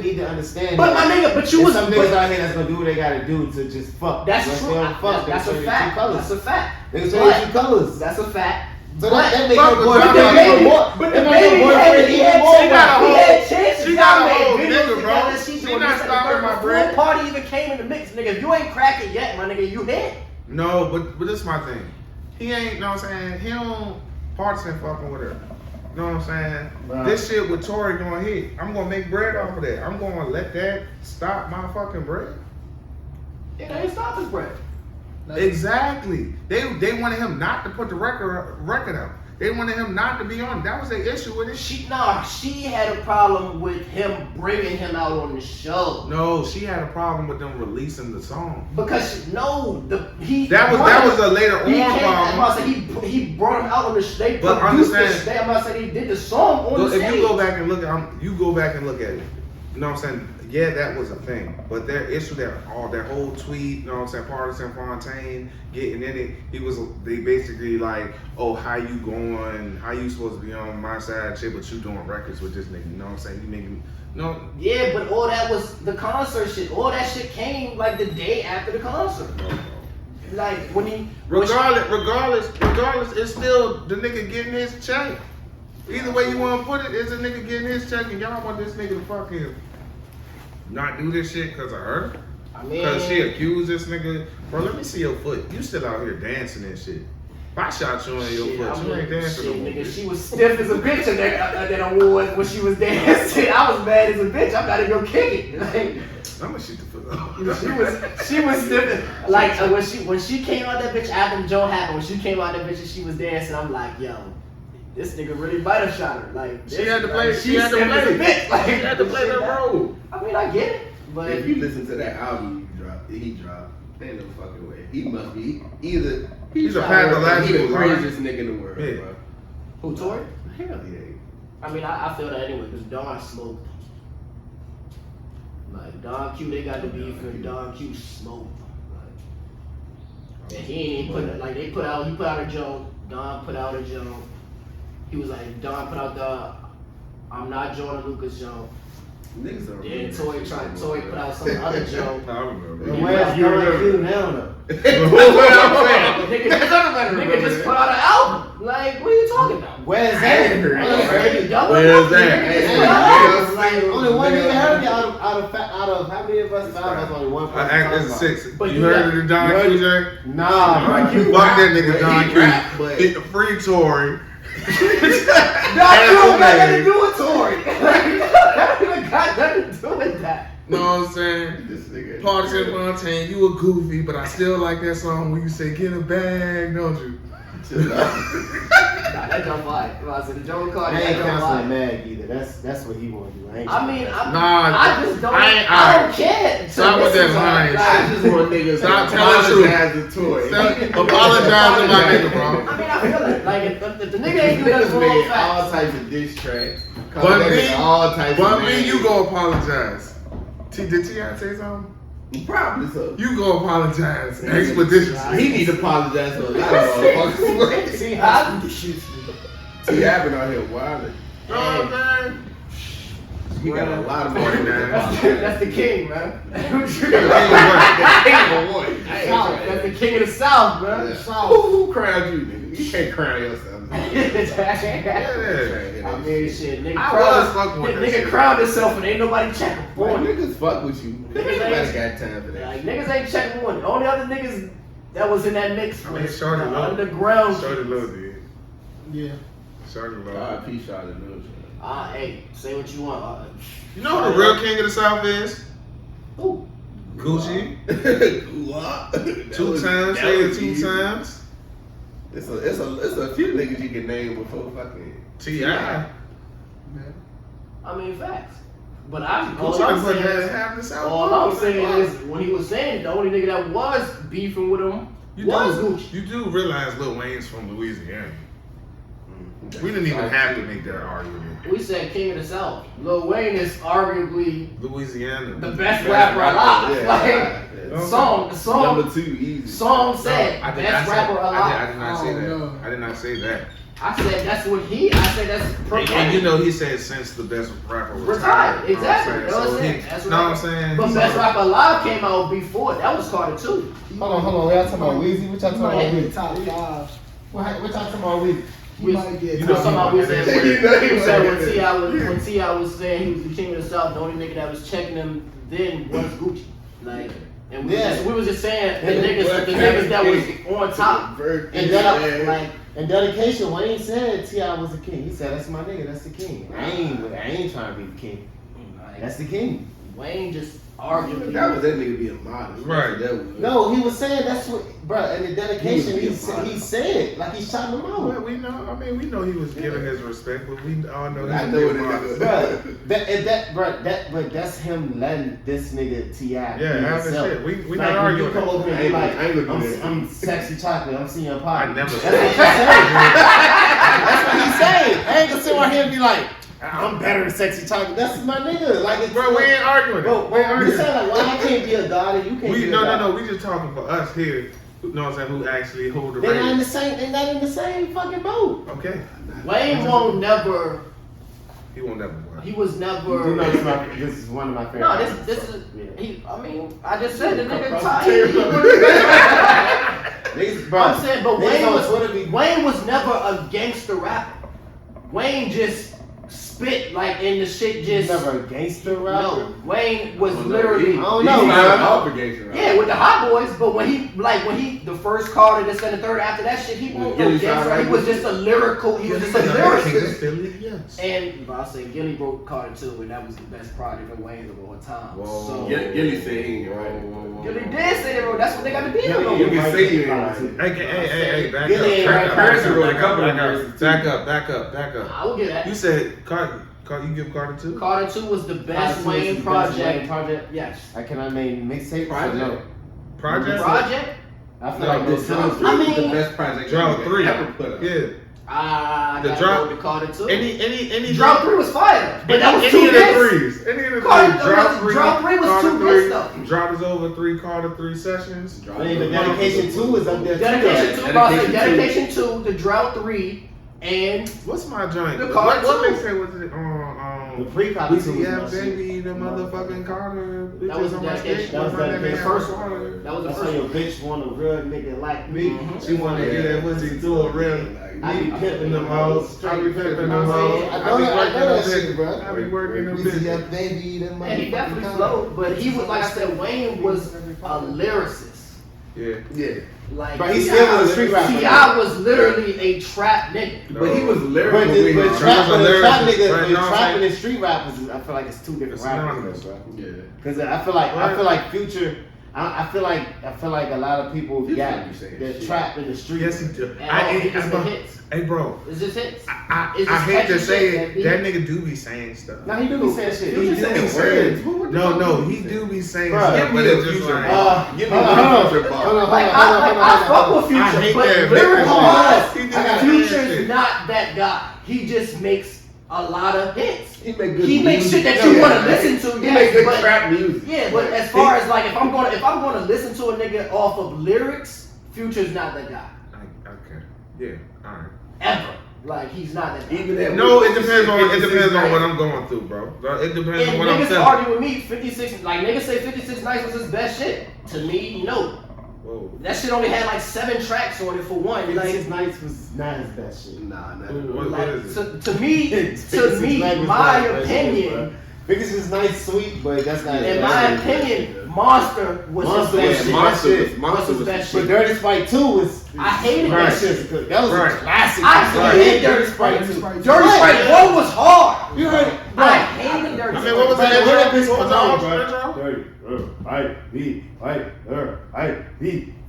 need to understand.
But
that
my nigga, but you
there's
was
some niggas out here that's gonna do what they gotta do to just fuck.
that's
Once
true.
they don't fuck, they
That's
show
a
their
fact.
true
That's a fact.
They show their
But-
true colors.
That's a fact.
So that makes
But
her
the
boyfriend
baby-
even more.
But
that
the
makes her
baby
boyfriend even more.
She got a
We
whole-
had chances.
she got a
Y'all
whole
made videos
nigga, bro.
together.
She
doing
not
this and
stopping
the
my
third.
bread.
Before the party even came in the mix, nigga. If you ain't crack it yet, my nigga, you hit.
No, but this is my thing. He ain't, know what I'm saying? He don't partisan fucking with her. You know what I'm saying?
Right.
This shit with Tory gonna hit. I'm gonna make bread off of that. I'm gonna let that stop my fucking bread.
It ain't stop his bread.
Exactly. They wanted him not to put the record up. They wanted him not to be on. That was the issue with it.
She had a problem with him bringing him out on the show.
No, she had a problem with them releasing the song.
Because
That was a later
he
on
came, I'm
problem.
about to say he brought him out on the they
But
produced the
understand-
stage. I'm about to say he did the song on
Look,
the
if
stage.
you go back and look at it. You know what I'm saying? Yeah, that was a thing. But their issue, their whole tweet, you know what I'm saying, Partisan Fontaine getting in it, they basically like, oh, how you going, how you supposed to be on my side shit, but you doing records with this nigga, you know what I'm saying? You making, no.
Yeah, but all that was the concert shit. All that shit came like the day after the concert. Like when he
Regardless, it's still the nigga getting his check. Either way you want to put it, it's a nigga getting his check, and y'all want this nigga to fucking not do this shit because of her?
I
Because she
mean,
accused this nigga. Bro, let me see your foot. You still out here dancing and shit. If I shot you on your foot, you ain't dancing no more.
nigga,
bitch.
she was stiff as a bitch in that award when she was dancing. I was mad as a bitch. I'm not even kicking. Like,
I'm gonna shoot the foot off.
she was stiff. Like when she came out that bitch after the joke happened. When she came out that bitch and she was dancing, I'm like, yo, this nigga really might have shot her. Like
She had to play.
Like,
She had to
stiff as a
play.
bitch. Like,
She had to play that role.
I mean, I get it, but
If you listen to that album he dropped, ain't no fucking way. He must be either
He's a
trying to work out,
pathological
he the
liar.
craziest nigga in the world,
Yeah.
bro.
who Tory?
Hell yeah.
I mean, I feel that anyway because Don smoked. Like Don Q, they got the beef and Don Q smoked. Like, and he ain't even put it, like he put out a joke. Don put out a joke. He was like, Don put out the I'm not Jordan Lucas joke.
Niggas don't
Then
remember
Tory
that
put out some other joke.
I remember.
And where's Don Q now though?
That's what I'm saying.
Nigga just put out an album. Like, what are you talking about?
Where's that?
Where's
that?
Like, only one nigga heard it out of how many of us? Five of us, only one person.
I act
talking
as a
about.
six.
But
You
you
heard
got-
of the Don
you
Q, Jay?
Nah,
Don Q
Fuck that nigga
But
Don
he
Q.
rap, but-
Hit the free Tory.
Don Q got nothing to do with Tory. That even got nothing to do with that.
Know what I'm saying?
This nigga.
Partisan Fontaine, you a goofy, but I still like that song when you say get a bag, don't you?
Nah, that don't lie. I said the Joe Carter.
I
That
ain't
don't
counseling
lie.
Mag either. That's what he want to do.
I mean,
Nah,
I just don't.
I
don't care.
Stop with that lying
I just want niggas
Stop
to
telling the truth.
apologize to Tory.
Apologize to my nigga, bro.
I mean, I feel it. Like if the nigga Nigga ain't do nothing for all
Made all
facts.
types of diss tracks.
But me,
all types
but
of
me,
names.
you go apologize. Did T.I. say something?
Probably so.
You go apologize expeditiously.
He need to apologize to a lot of motherfuckers.
See how?
T.I. been out here wilding.
You know what I'm saying?
He got a lot of money now.
That's the king, man.
That's
That's the king of the South, man.
Who crowned you, nigga? You can't crown yourself.
I mean, shit, nigga
I
crowned,
was fucking with that
nigga
shit.
crowned himself and ain't nobody checking.
Boy,
Boy,
niggas fuck with you. Nobody got time for that.
like niggas ain't checking one. The only other niggas that was in that mix
I mean,
was
Shorty
the
Low.
underground.
Shorty Low did.
Yeah.
Shorty Low.
R.I.P. Charlotte Mills.
Hey, say what you want.
You know who the real king of the South is?
Ooh.
Gucci.
What?
2 times. Say it 2 times.
It's a few niggas you can name before fucking
T.I.
I mean, facts. But
Gucci
all
done
I'm
put
saying
that
is,
half the South.
all I'm saying is, when he was saying it, the only nigga that was beefing with him was Gucci.
You do realize Lil Wayne's from Louisiana. We didn't even have to make that argument.
We said king of the South. Lil Wayne is arguably
Louisiana.
the best rapper alive.
Yeah,
The song,
Number 2, easy.
song said
I did
best
not
rapper
say,
alive.
I did not say
Oh,
that.
no.
I did not say that.
I said that's what I said that's
And you know he said since the best rapper
retired. Exactly.
You
That's
know
what I'm
what
saying.
I'm
That's
saying?
what
Know
I'm
what I'm saying?
But best rapper alive came out before. That was Carter too.
Hold on. Y'all talking about Weezy? What y'all
He
talking
might
about
get
Weezy?
top 5.
What y'all talking about Weezy?
He might get
You
So
know,
somehow we said
You know he
we said
might get
when T.I. was saying he was the king of the South, the only nigga that was checking him then was Gucci. Like, and we was just saying the niggas that was on top.
And that, in dedication, Wayne said T.I. was the king. He said, "That's my nigga. That's the king. I ain't trying to be the king. That's the king."
Wayne just argued.
That was that nigga being modest.
Right.
That was.
No, he was saying that's what, bro. In the dedication,
He
he
was
said like he's shouting him
Well,
out.
we know. I mean, we know he was giving his respect, but we all know
I
he
know
was
what
modest.
But that's him letting this nigga T.I.
Yeah,
be
have the
himself.
shit. We
Like,
not
when
arguing.
you come over
I
and be
ain't
like,
looking at it.
I'm sexy chocolate. I'm seeing your pop.
I never
That's
said
what he's saying. That's what he's saying. I ain't gonna sit right here and be like, I'm better than sexy chocolate. That's my nigga. Like, it's,
Bro, we ain't arguing.
Bro,
We ain't
you
arguing.
saying like, why I can't be a god and you can't be a god?
No. We just talking for us here. You know what I'm saying? Who actually hold the
They're not in the
reins?
same. They're not in the same fucking boat.
Okay.
Wayne won't never.
He won't never win.
He was
You
never.
do know this is one of my favorite.
No,
artists,
this
so,
is.
yeah.
I mean, I just said the nigga
Across
tight.
the
Niggas, bro,
I'm saying, but
niggas
Wayne was never a gangster rapper. Wayne just spit like in the shit just.
never a gangster rapper.
No, Wayne was
I
literally.
don't know,
He's
man.
not obligated, right?
Yeah, with the Hot Boys, but when he the first Carter, this and the third, after that shit, he wasn't no
Gilly
gangster.
tried
He was
to-
just a lyrical. He was just a
King of
lyricist.
Philly, yes.
And I say Gilly broke Carter too, and that was the best project of Wayne's of all time.
Whoa.
So
Gilly said he ain't right.
Gilly did say that, bro. That's what they got to be
Gilly
on.
You can say you ain't right.
Hey, back
Gilly ain't right. Carter
wrote a couple of verses, too.
back up.
I will get that.
You said Carter, you give Carter 2?
Carter 2 was the best
Carter 2 was
Wayne
the best
project.
Wayne project.
Yes.
Can I name mixtape?
Project.
No.
Project?
Project?
I feel
No,
like
this
this
is
is.
I mean-
the best project
Drought 3.
ever put up.
Yeah.
I
The
gotta
drop-
go with Carter 2.
Any
Drought 3 was fire, but that was
any
too
of the
hits.
threes. Any of the
Carter-
threes. Drought 3.
Drought 3 was
Carter
too
3.
hits, though.
Drought is over 3. Carter 3 sessions.
I mean, the dedication 2 is up there.
Dedication
too.
2, Dedication 2, the Drought 3, and
What's my joint?
The
What
Carter 2.
mixtape was it?
The pre-copy 2
yeah,
was my shit.
baby, the motherfucking Carter.
That was
Bitches on
the
my
dedication.
dick,
That was
my
the
name ain't
first
Carter.
one.
that was the
That's
first
how your
one.
bitch want a real nigga like me.
Mhm.
She wanna get that pussy to a real.
I be pimping them hoes.
I be pimping them
I
hoes.
know that shit, bro.
I be working them bitches.
baby, them
And he definitely flowed, but he was, like I said, Wayne was a lyricist.
Yeah.
Yeah.
Like,
But he still was a street rapper.
T.I. was literally a trap nigga.
But he was lyrical
But
when he
trap
was
trap-
nigga,
Right,
but
you know what I'm
trapping
saying?
and street rappers, I feel like it's two different
It's
rappers,
synonymous.
bro.
Yeah.
Because I feel like Future. I feel like a lot of people
Future
got
be saying
the
shit.
trap in the street.
Yes, he do.
And it's just the hits.
Hey, bro.
It's just hits.
I
It's just
hate to
catchy
say
shit,
it.
man.
That nigga do be saying stuff.
Now he do be saying shit.
He do be
saying
saying.
words.
No, he do be saying
Bruh,
stuff.
give
But
me
it's
a
just
Future
like.
bar. Give me
hold
one
on,
Future bar.
hold on,
Like, I fuck with
I
Future,
hate
but
that.
lyrical
Hold on.
wise,
He do
I got
that
Future's
shit.
not not that guy. He just makes a lot of hits.
He make good
He makes
music.
shit that you want to
Yeah,
listen to.
He
Yes,
make good
but,
trap music.
yeah, but as far as like if I'm gonna listen to a nigga off of lyrics, Future's not that guy.
Okay. Yeah. All right.
Ever. Like he's not that guy.
Even that
No, it depends on
56
what
nights.
I'm going through, bro. It depends
And
on what I'm
niggas
feeling.
argue with me, 56, like niggas say 56 Nights was his best shit. To me, no.
Whoa.
That shit only had like 7 tracks on it for one. Like,
56 Nights was not his best shit.
Nah, not
What
like
is it?
to me,
56 Nights was
my
not his best shit,
opinion,
bro. 56 Nights sweet, but that's not his
in
best
my
shit.
opinion, Monster was
Monster
his best
was
shit.
Monster
shit.
was
Was his best
But
shit.
Dirty Sprite 2 was.
I hated
Right.
that shit.
That was
Right.
a classic.
I hated Dirty Sprite 2.
Dirty
Dirty
Sprite
Sprite 1 was hard.
You heard it?
I hated Dirty
I
Sprite.
mean, what was
Right,
that?
where that bitch
What was
come
the
on,
intro?
bro? Dirty,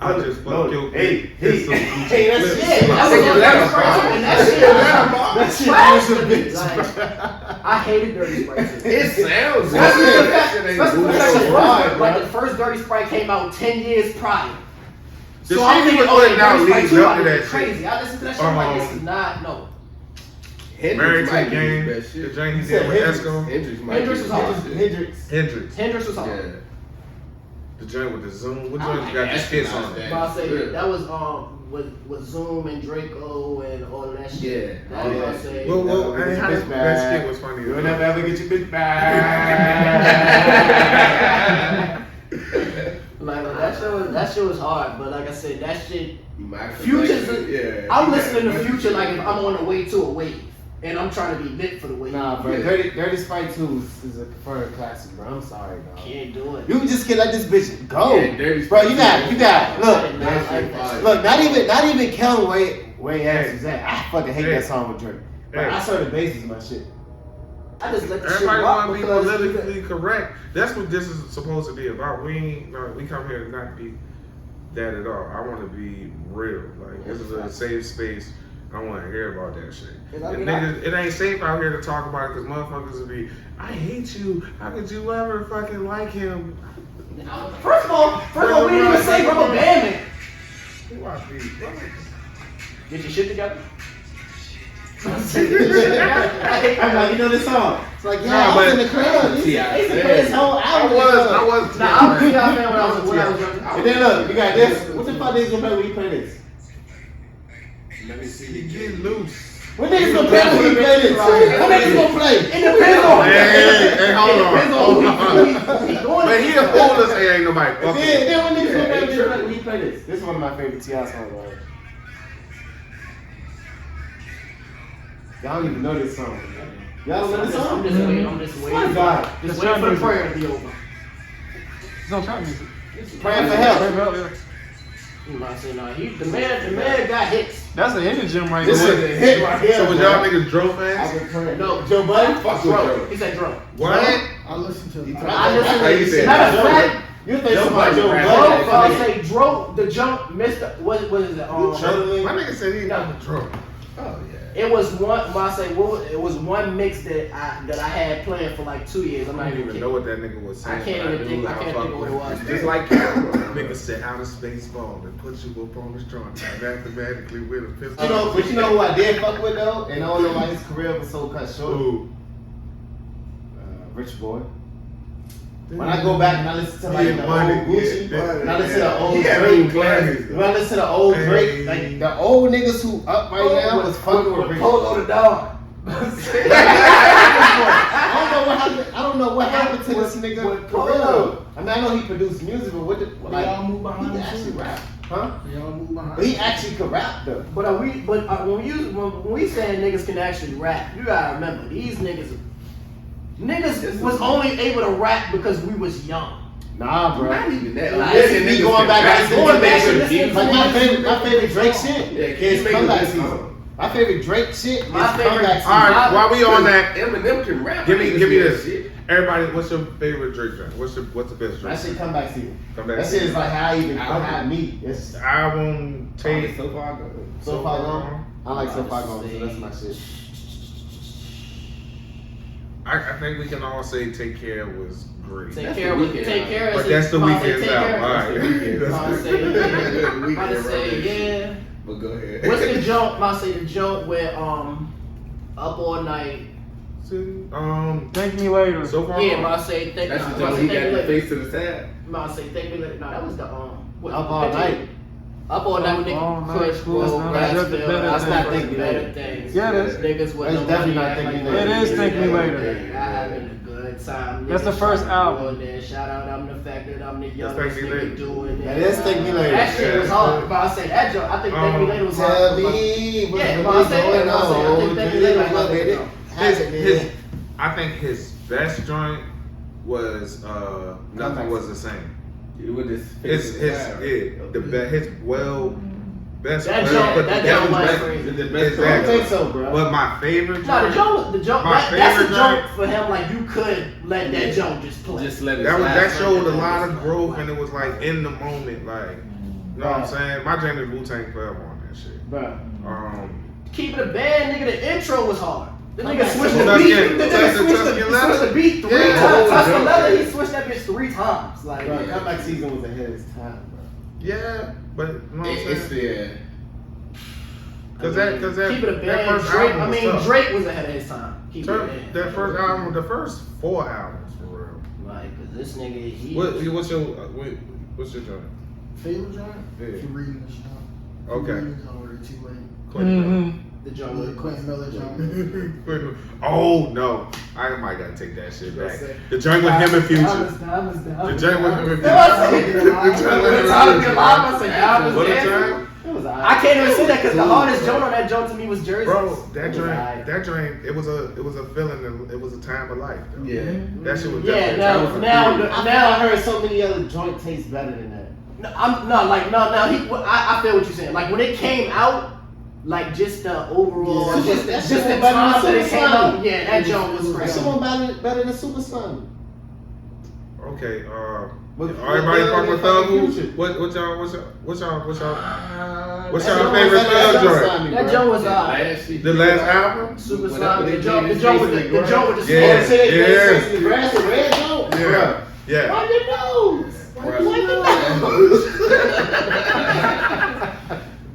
I just fucking killed
Hey,
Hey,
that shit.
Yeah, that was
Hey,
on
that's
Dirty Sprite 2, and that shit
That shit
trash
was a
to me.
bitch,
Like,
bro.
I hated Dirty Sprite 2.
It sounds
Especially
good.
the fact,
That shit ain't
especially
good.
the fact
That's
the
right,
first,
bro.
like the first Dirty Sprite came out 10 years prior.
The
So
shit
I'm
he
thinking,
was
oh,
putting
Dirty
out
Sprite
leads
2
up to
out
that
there
shit.
crazy. I listened to that shit, I'm like, this is not, no.
Married
Hendrix
to
might
the
be
game.
his best
The
shit.
Jane he
You
did
said
with
Hendrix.
Esco.
Hendrix might
Hendrix
be
was
his
hard.
best shit.
Hendrix.
Hendrix.
Hendrix was hard.
Yeah.
The joint with the Zoom. What
I
joint
like
got the skits on
that.
it?
But I'll say
Yeah.
that was with Zoom and Draco and all of that shit.
Yeah.
That was, I'll say.
Well,
Never
hey,
get
how
your
that
bitch back.
skit was funny.
You'll never ever get your bitch back.
Like that shit was hard, but like I said, that shit.
My
Future's.
yeah.
I'm listening to Future like if I'm on the way to a wave, and I'm trying to be lit for the wave.
Nah, bro.
Yeah.
Dirty Sprite 2 is a confirmed classic, bro. I'm sorry, dog.
Can't do it.
You just can't let this bitch go,
Yeah, Dirty
bro.
Sprite
You got.
Not
Look,
like that.
look. Not even Kelly where ass is at. I fucking hate that song with Drake. But
Hey.
I saw the bass is my shit.
I just let the shit
Everybody
rock
want to be
because
politically correct. That's what this is supposed to be about. We come here to not be that at all. I want to be real. Like this is a safe space. I want to hear about that shit.
And I
And
mean,
niggas, it ain't safe out here to talk about it because motherfuckers will be, I hate you. How could you ever fucking like him?
First of all, we didn't even say rubber banding.
You watch me.
Get your shit together.
I'm like, you know this song. It's like, yeah,
Nah,
I was
but-
in the club. He
Yeah,
used to play this whole
I
album.
was.
Nah, I was a T.I. fan when I was younger.
And then look, you got this. What the fuck niggas gonna play when you play this?
Let me see.
You get loose.
What niggas gonna play when you play this? What niggas gonna play?
It depends on.
Hey, hold
It depends on who he doing
But
it
he
for.
a fool to say ain't nobody
And
fucking.
then what niggas gonna play
Yeah,
when you play this? This is one of my favorite T.I. songs, right? Y'all don't even know this song. Y'all don't know this song?
I'm just waiting. I'm just
Swear to
waiting.
God.
Just waiting for the prayer to be over.
It's on trap music.
Praying for help.
Praying for help, yeah.
You know what I'm saying? Nah, the man got hits.
That's a hidden gem right
This is
there.
a hit right here.
So was
bro.
y'all niggas Dro
I've
fans?
been praying.
No,
Joe Budden?
Fuck with
Dro.
Joe.
He said drum.
What?
I listen to
I
How you
listen
say
to.
that?
Matter of fact,
You think
Joe
somebody Joe
Budden
Dro.
rap.
Budden?
I'll say Dro. The jump. Mr. What is it?
My nigga said he not Dro.
Oh yeah.
It was one. When I say it was one mix that I had playing for like 2 years. I'm
I
not
don't
even
even know what that nigga was saying.
I can't
but
even think.
knew
I can't
fuck
think of what it
with
was.
Just like Cameron.
Nigga said outer space ball and put you up on the strong mathematically with a pistol.
You know, but you know who I did fuck with though, and I don't know why his career was so cut short.
Ooh.
Rich Boy. When I go back and I listen to like
Yeah,
the
money,
old Gucci,
yeah,
and I listen to the old
Yeah,
Drake,
classics,
when I listen to the old
Hey.
Drake, like the old niggas who up right now was fucking with Rich.
Polo the dog.
I don't know what happened to this nigga
with
career.
Polo.
I mean, I know he produced music, but what did
Y'all
like
move behind
he
him
actually
too.
rap, huh?
Y'all move behind
But he actually could rap though.
But when we saying niggas can actually rap, you gotta remember these niggas was only able to rap because we was young.
Nah, bro.
Not even that.
Like,
Listen,
me
niggas
going
can
back
rap.
and
going back and
Niggas
listening
can
to
Like
music.
my favorite Drake shit
Yeah,
is
make a
comeback
good
season.
song.
My favorite Drake shit is
My favorite-
comeback season.
All right, while we on that,
Eminem can rap.
give me this.
Shit.
Everybody, what's your favorite Drake joint? What's the best
That
Drake?
shit comeback season.
Comeback
That shit
season.
is like how I meet. It's
Album, tape,
So far good.
so far gone. I like so far gone, so that's my shit.
I think we can all say Take Care was great.
Take
That's
care
the
of
Weeknd
take care of
But that's the
I'll say
Weeknd's
take care
album.
of-
All right.
I'll say, yeah. I'll say, yeah.
But go ahead.
What's the joke? I say the joke where Up All Night.
Thank me later.
So far.
Yeah, I say thank.
That's the
I
joke.
say
He
thank
got
me
the
later.
face to the side.
I say thank me later. No, that was the what,
Up All Night.
Up All Night with
Up All
niggas
Night,
push,
cool.
roll,
That's
rats,
the
bill.
better
That's
thing.
not
Think
thinking
Me
better
Later.
things.
Yeah, it is.
Niggas with
That's
no
definitely
money
not
act
Think Me
like
Later.
they
It is Think Me Later.
I having a good time.
That's the
Niggas
first
trying to
album.
go in there. Shout out, I'm the fact that I'm the
That's
youngest
Think Me Later.
nigga doing it.
That is Think Me Later.
That shit was hard. But I say that joke. I think Think Me Later was hard.
Tell me what's
Yeah,
really
but I say
going
that. I
on.
think Think Me Later was my favorite joke.
I think his best joint was Nothing Was the Same.
With his
His best.
That
well
joke-
put
that
together
joke was
best-
crazy.
The
I
best
don't
Exactly.
think so, bro.
But my favorite
No, the
joint,
joke,
My
that's a
favorite
joke
joint-
for him. Like you could let that joke just play.
Just let it
that
slide.
showed a lot of growth, and it was like in the moment, like you know what I'm saying. My jam is Wu-Tang forever on that shit.
Bro.
Keeping it a band, nigga. The intro was hard. The nigga
Okay.
switched the
Tuscan-
beat. The nigga
Tuscan
switched the beat 3
Yeah.
times.
Oh,
Tuscan
yeah.
Leather, he switched that bitch 3 times. Like,
Bro, comeback season was ahead of his time, bro.
Yeah, but you know what I'm
It's
saying?
the
Cause that
keep it a
that
band.
first
Drake,
album
I
was
mean,
tough.
Drake was ahead of his time. Keep it a band.
That first album, the first 4 albums for real.
Like, cause this nigga, he.
What's your joint?
Favorite joint?
Yeah.
If you're reading this joint.
Okay.
It's already too late.
Mm-hmm.
The joint
The
with
Quentin Miller joint.
Oh no, I might gotta take that shit back. The joint with him and Future. The joint with him and Future. What a joint.
I can't even say that because the hardest joint on that joint to me was Jersey.
Bro, that joint, it was a feeling. It was a time of life. Though.
yeah.
That shit was
Yeah,
definitely
now
I heard so many other joint tastes better than that.
I feel what you're saying. Like when it came out, like just the overall,
Yeah.
just
That
the
shit
time
was better
that
than
it came
Super
out.
Sonic.
Yeah, that joint was
That
crazy.
shit was better than Super Sonic.
Okay.
What-
Everybody
what
fuck with
fucking
Thug.
Future?
What's
That
y'all
joint
favorite
was better
Thug
than
joint?
Sonic,
That
bro.
joint was
The last album?
Super
Whatever
Sonic.
they
The joint
did,
with the
it's
joint with the
Yeah.
small titties.
Chasing the grass, the red joint?
Yeah.
Bruh.
Yeah.
Wipe your nose. Wipe your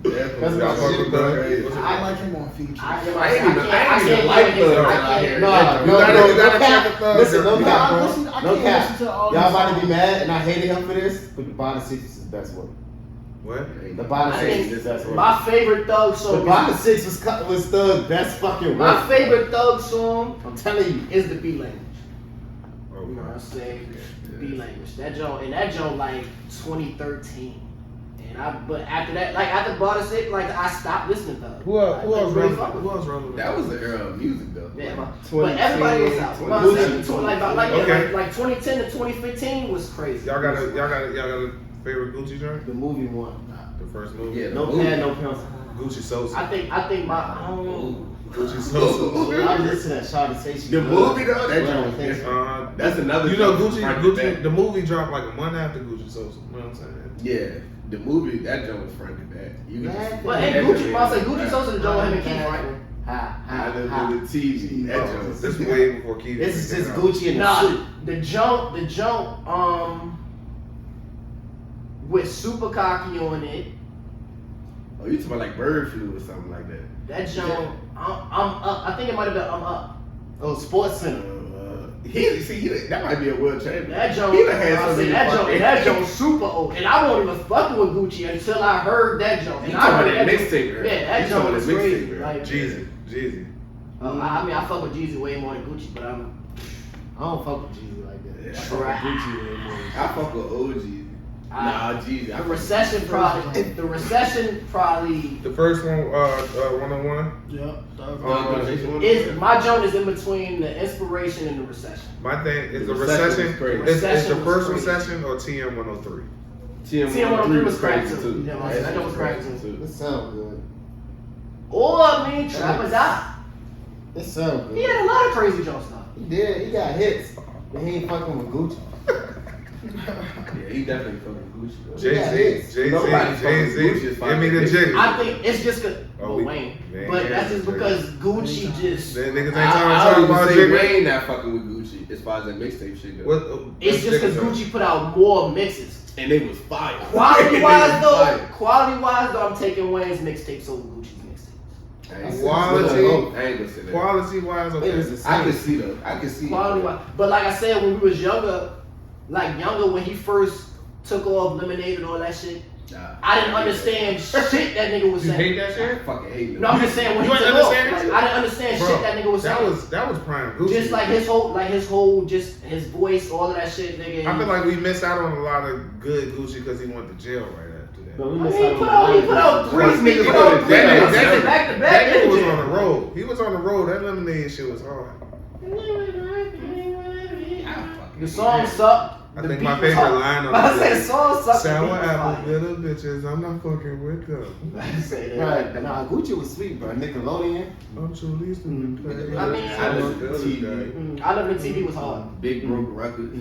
That's
Y'all
my
fuck
shit,
with
bro.
Thug? What's
I
it-
like him on Future.
I
ain't even
can't
like
give
Thug
it-
out here.
No,
You gotta check the Thug.
Listen, no
I
cap, bro.
listen- I
No
can't
cap.
listen to all
Y'all
these
about to be
songs.
mad, and I hated him for this, but the bottom six is the best one.
What?
The bottom
I
six
think
is the best one.
my favorite Thug
The
song.
bottom six was Thug's best fucking
My
work.
favorite Thug song
I'm telling you.
is the B language. You know what
Okay.
I'm saying? B language. That joint like 2013. But after that, like after Bottom Six, like I stopped listening to Thug.
Who else?
Like,
Who else
really
wrote?
fuck with
Who else wrote?
That was the era of music though.
Yeah,
Like,
but everybody was out.
2010,
But I'm saying,
2020.
Okay.
like 2010 to 2015 was crazy.
Y'all got a favorite Gucci joint?
The movie one.
The first movie.
Yeah.
No pad, no pencil.
Gucci Sosa.
I think my
Gucci Sosa.
I listen to that Shawty say she
The
loves
movie though, that
Well,
joint.
thanks.
That's another.
You know
joint front to
Gucci.
back.
The movie dropped like a month after Gucci Sosa. You know what I'm saying?
Yeah, the movie that joint was front to back. You can just-
But ain't Gucci, I say Gucci Sosa the joint with him and Keith, right?
I done the TV. That joint.
This is way before Keith.
This is just
came out.
Gucci in the
Nah,
suit.
the joint, with Super Cocky on it.
Oh, you talking about like Bird Flu or something like that?
That joint, I'm up. I think it might have been I'm up.
Oh, Sports Center.
That might be a world champion.
That joint,
He done had
I
so
say
many
that
fucking-
joint super old, and I wasn't even fucking with Gucci until I heard that joint.
You
And
talking
I
about
heard
that
joint-
mixtape, right?
Yeah, that
You
joint
talking
was
about that
crazy.
mixtape,
Like,
Jeezy.
I mean, I fuck with Jeezy way more than Gucci, but I'm.
I don't fuck with Jeezy like that.
Yeah,
I fuck with Gucci way more.
I fuck with OG. Nah, Jeezy.
The recession probably
The first one, 101.
Yeah.
is my joint is in between the inspiration and the recession.
My thing is the
The recession
recession.
was crazy.
Is the
Recession was
first
crazy.
recession or TM 103?
TM103 was crazy too. Yeah, that joint was crazy
It sound good.
Or I mean, Trap or Die.
It sound good.
He had a lot of crazy joints though.
He did. He got hits, but he ain't fucking with Gucci.
Yeah, he definitely fucking Gucci. though.
Jay-Z.
Nobody's fucking Gucci
Jay-Z.
is
Give me the
fine.
jig.
I think it's just cause
Oh, we-
Wayne,
man,
but
yeah,
that's just
Jay.
because Gucci just.
Niggas ain't
I
talking
would
about
say
Jigga.
Wayne not fucking with Gucci as far as that mixtape shit goes.
It's just because Gucci put out more mixes.
And they was fire.
Quality wise
They was
though, I'm taking Wayne's mixtapes over Gucci's mixtapes.
fire.
Quality-
I ain't gonna say that.
Quality wise, okay.
I can see though. I can see.
Quality wise, but like I said, when we was younger when he first took off Lemonade and all that shit,
Nah,
I didn't understand shit that nigga was
You
saying.
hate that
I
shit?
fucking hate
No, I'm just saying when
You
he
ain't
took off,
understand
like,
it?
I didn't understand shit that nigga was saying.
That was prime Gucci.
Just like his whole, just his voice, all of that shit, nigga.
I feel like we missed out on a lot of good Gucci because he went to jail right after that.
But we
I
missed
mean,
out
he put out three
That
niggas
nigga
back to
that
back.
nigga was on the road. He was on the road. That Lemonade shit was hard.
The song sucked.
I
The
think
beat
my
was
favorite
hard.
line on
I
the
said the song sucked.
Sour
the beat was
apple,
fire.
little bitches, I'm not fucking with them.
I say that.
Right, nah, Gucci was sweet, bro. Nickelodeon.
I'm too least in the play.
I mean,
I listen to
Other
TV.
guy.
I Love the TV was hard.
Big Broke Records.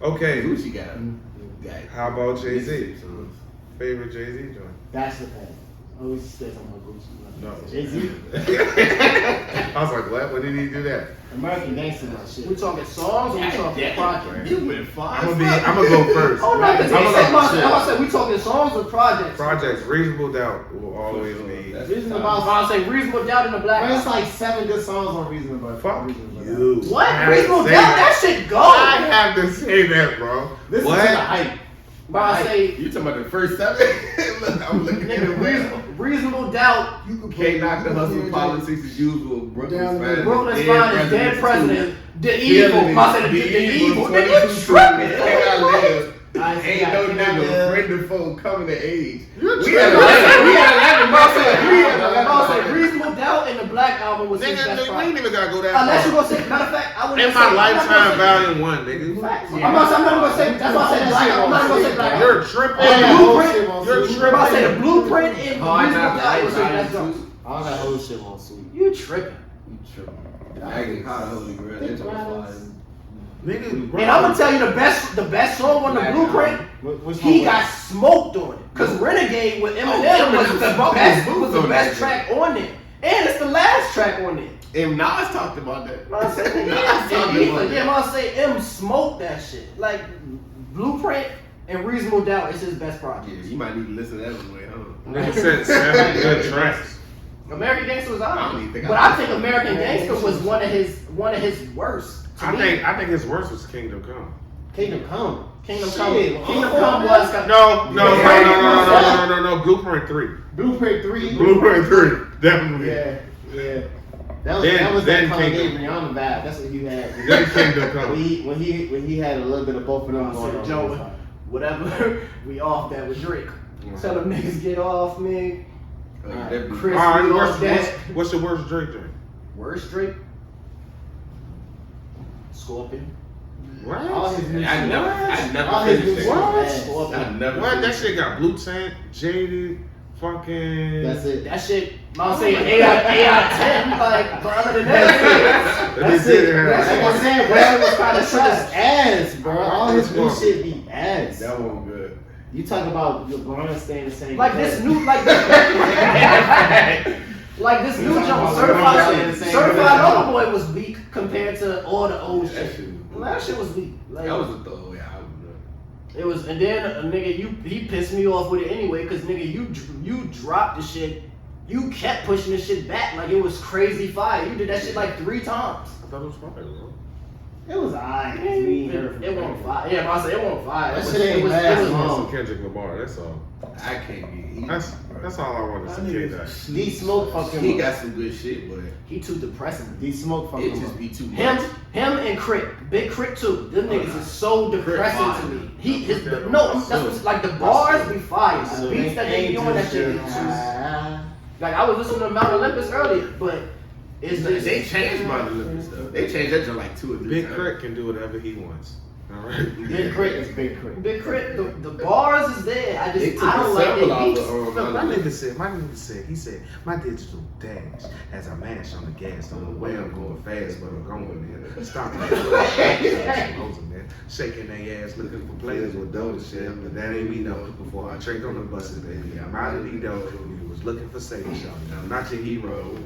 Okay,
Gucci got it.
how about Jay-Z? Favorite Jay-Z joint?
That's the thing. Always stay on my Gucci.
No.
Jay-Z.
I was like, what? When did he do that?
American Gangster, that shit.
We talking songs or we talking projects?
You went far.
I'm gonna go first.
Oh no, because
I'm
I said we talking songs or projects.
Projects, Reasonable Doubt will always be.
Reasonable
I say Reasonable Doubt in the Black.
Bro, it's like 7 good songs on Reasonable Doubt.
Fuck
Reasonable
you.
Doubt.
What?
I have to
Reasonable
say
Doubt? That shit go.
I have to say that, bro.
Listen
What?
to the hype.
But I say,
You talking about the first 7? Look, I'm looking at
nigga, Reasonable Doubt.
You could
Can't knock the
you could
hustle
put
politics as usual. Brooklyn's
Down
fine.
Brooklyn's finest, dead president, the evil.
Feeling
I said
it.
the evil.
22
Nigga, tripping.
Can I live?
I see
Ain't no
that. Can I
nigga
live?
friend of foe coming to age.
You're
We
tripping.
had 11.
Bro, I said
We had 11.
Bro, I said Reasonable Doubt in the Black Album was his
Nigga,
best
we ain't
project.
even gotta go that
Unless you
far.
gonna say, matter of fact, I wouldn't
In
say.
my
I'm not
lifetime,
gonna
volume 1, nigga.
say- I'm not gonna say. That's why I said Black Album. I'm not gonna say Black Album.
You're tripping.
Oh, yeah.
Blueprint.
You're
Bro, I said the
tripping.
Blueprint in
Hard
Reasonable
Knock
Doubt
Life,
was his best
volume
joint.
All that whole shit on sweet.
You tripping.
You tripping. I get caught holy grail. That's
Nigga,
And I'm gonna tell you the best song on the
Black
Blueprint.
Which
He
one?
got smoked on it. Cause Renegade with Eminem was the best track on there. And it's the last track on there.
And Nas talked about that.
I said, I say M smoked that shit. Like Blueprint and Reasonable Doubt is his best project.
Yeah, you might need to listen to that one way, huh?
Nigga said 7 good tracks.
American Gangster was
I don't
out.
even think
But
I
I think American Gangster was one of his worst. To me.
I think his worst was Kingdom Come.
Kingdom Come.
Kingdom
Shit.
Come. Kingdom Come was
No. Blueprint 3.
Blueprint 3.
Blueprint 3. Definitely.
Yeah. That
Then
was that Kanye
Kingdom.
Rihanna vibe. That's what he had.
Then Kingdom Come.
When he had a little bit of both of them going on.
Joe, whatever, we off that with Drake. Tell them niggas get off me. Chris,
All
we
right,
off that.
what's your worst Drake joint?
Worst Drake? Scorpion.
What?
All his new
I
shit.
never
All his new
finished
shit
that.
was ass.
Scorpion.
I never
What? That
finished
shit got Blue Tent, Jaded, fucking.
That's it.
That shit, I'm saying 8 out of 10, like, brother than that.
That's
did
it.
have-
That's what I'm saying, bro.
That was kinda
That shit is
trash.
ass, bro. All his new shit be ass.
That one good.
You talk about LeBron staying the same.
Like this new, like this new jump, certified Lover Boy was weak compared to all the old
That
shit.
shit was good.
That shit was weak. Like,
That was a throwaway album.
it was, and then nigga, he pissed me off with it anyway, cause nigga, you dropped the shit, you kept pushing the shit back like it was crazy fire. You did that shit like 3 times.
I thought it was fire, bro.
It was alright.
It won't fire. Yeah, I said it won't fire.
That shit ain't last long.
Some Kendrick Lamar, that's all.
I can't get
That's all I wanted to say. That.
D Smoke fucking.
He got some good shit, but
He too depressing.
D Smoke fucking.
it just be too much.
Him and Crit, Big Crit too. Them niggas is so depressing
fire.
to me. That's what's like the bars be fire. The beats that they be doing that shit. Like I was listening to Mount Olympus earlier, but it's just
They changed my Olympus stuff. They changed that to like 2 or 3
Big
times.
Crit can do whatever he wants. All right.
Big Crit is Big Crit.
Big Crit. The bars is there. I
They
just
took
I don't
the
like
sample
their
off
beats.
of
Look, my nigga said, my digital dash as I mash on the gas. Don't know where I'm going fast, but I'm going there. Stop that. Man. Shaking their ass, looking for players with dope shit. But that ain't me though. Before I tricked on the buses, baby, I'm out of the dough. You was looking for saving shot. I'm not your hero.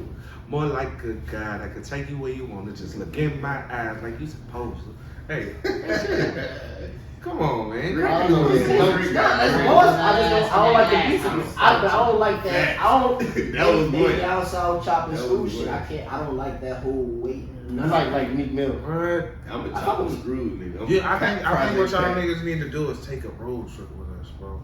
More like a God. I could take you where you want to. Just look in my eyes like you supposed to. Hey. Come on, man.
I don't know.
That's boss. I don't like the beats. I don't like that. I don't.
That was
They
good.
down south chopping
That
screw
was
shit.
good.
I don't like that whole weight.
It's like Meek Mill.
What?
I'm a chopper screwed, nigga. I'm
Yeah, I
a
think
project
what y'all
pack.
niggas need to do is take a road trip with us, bro.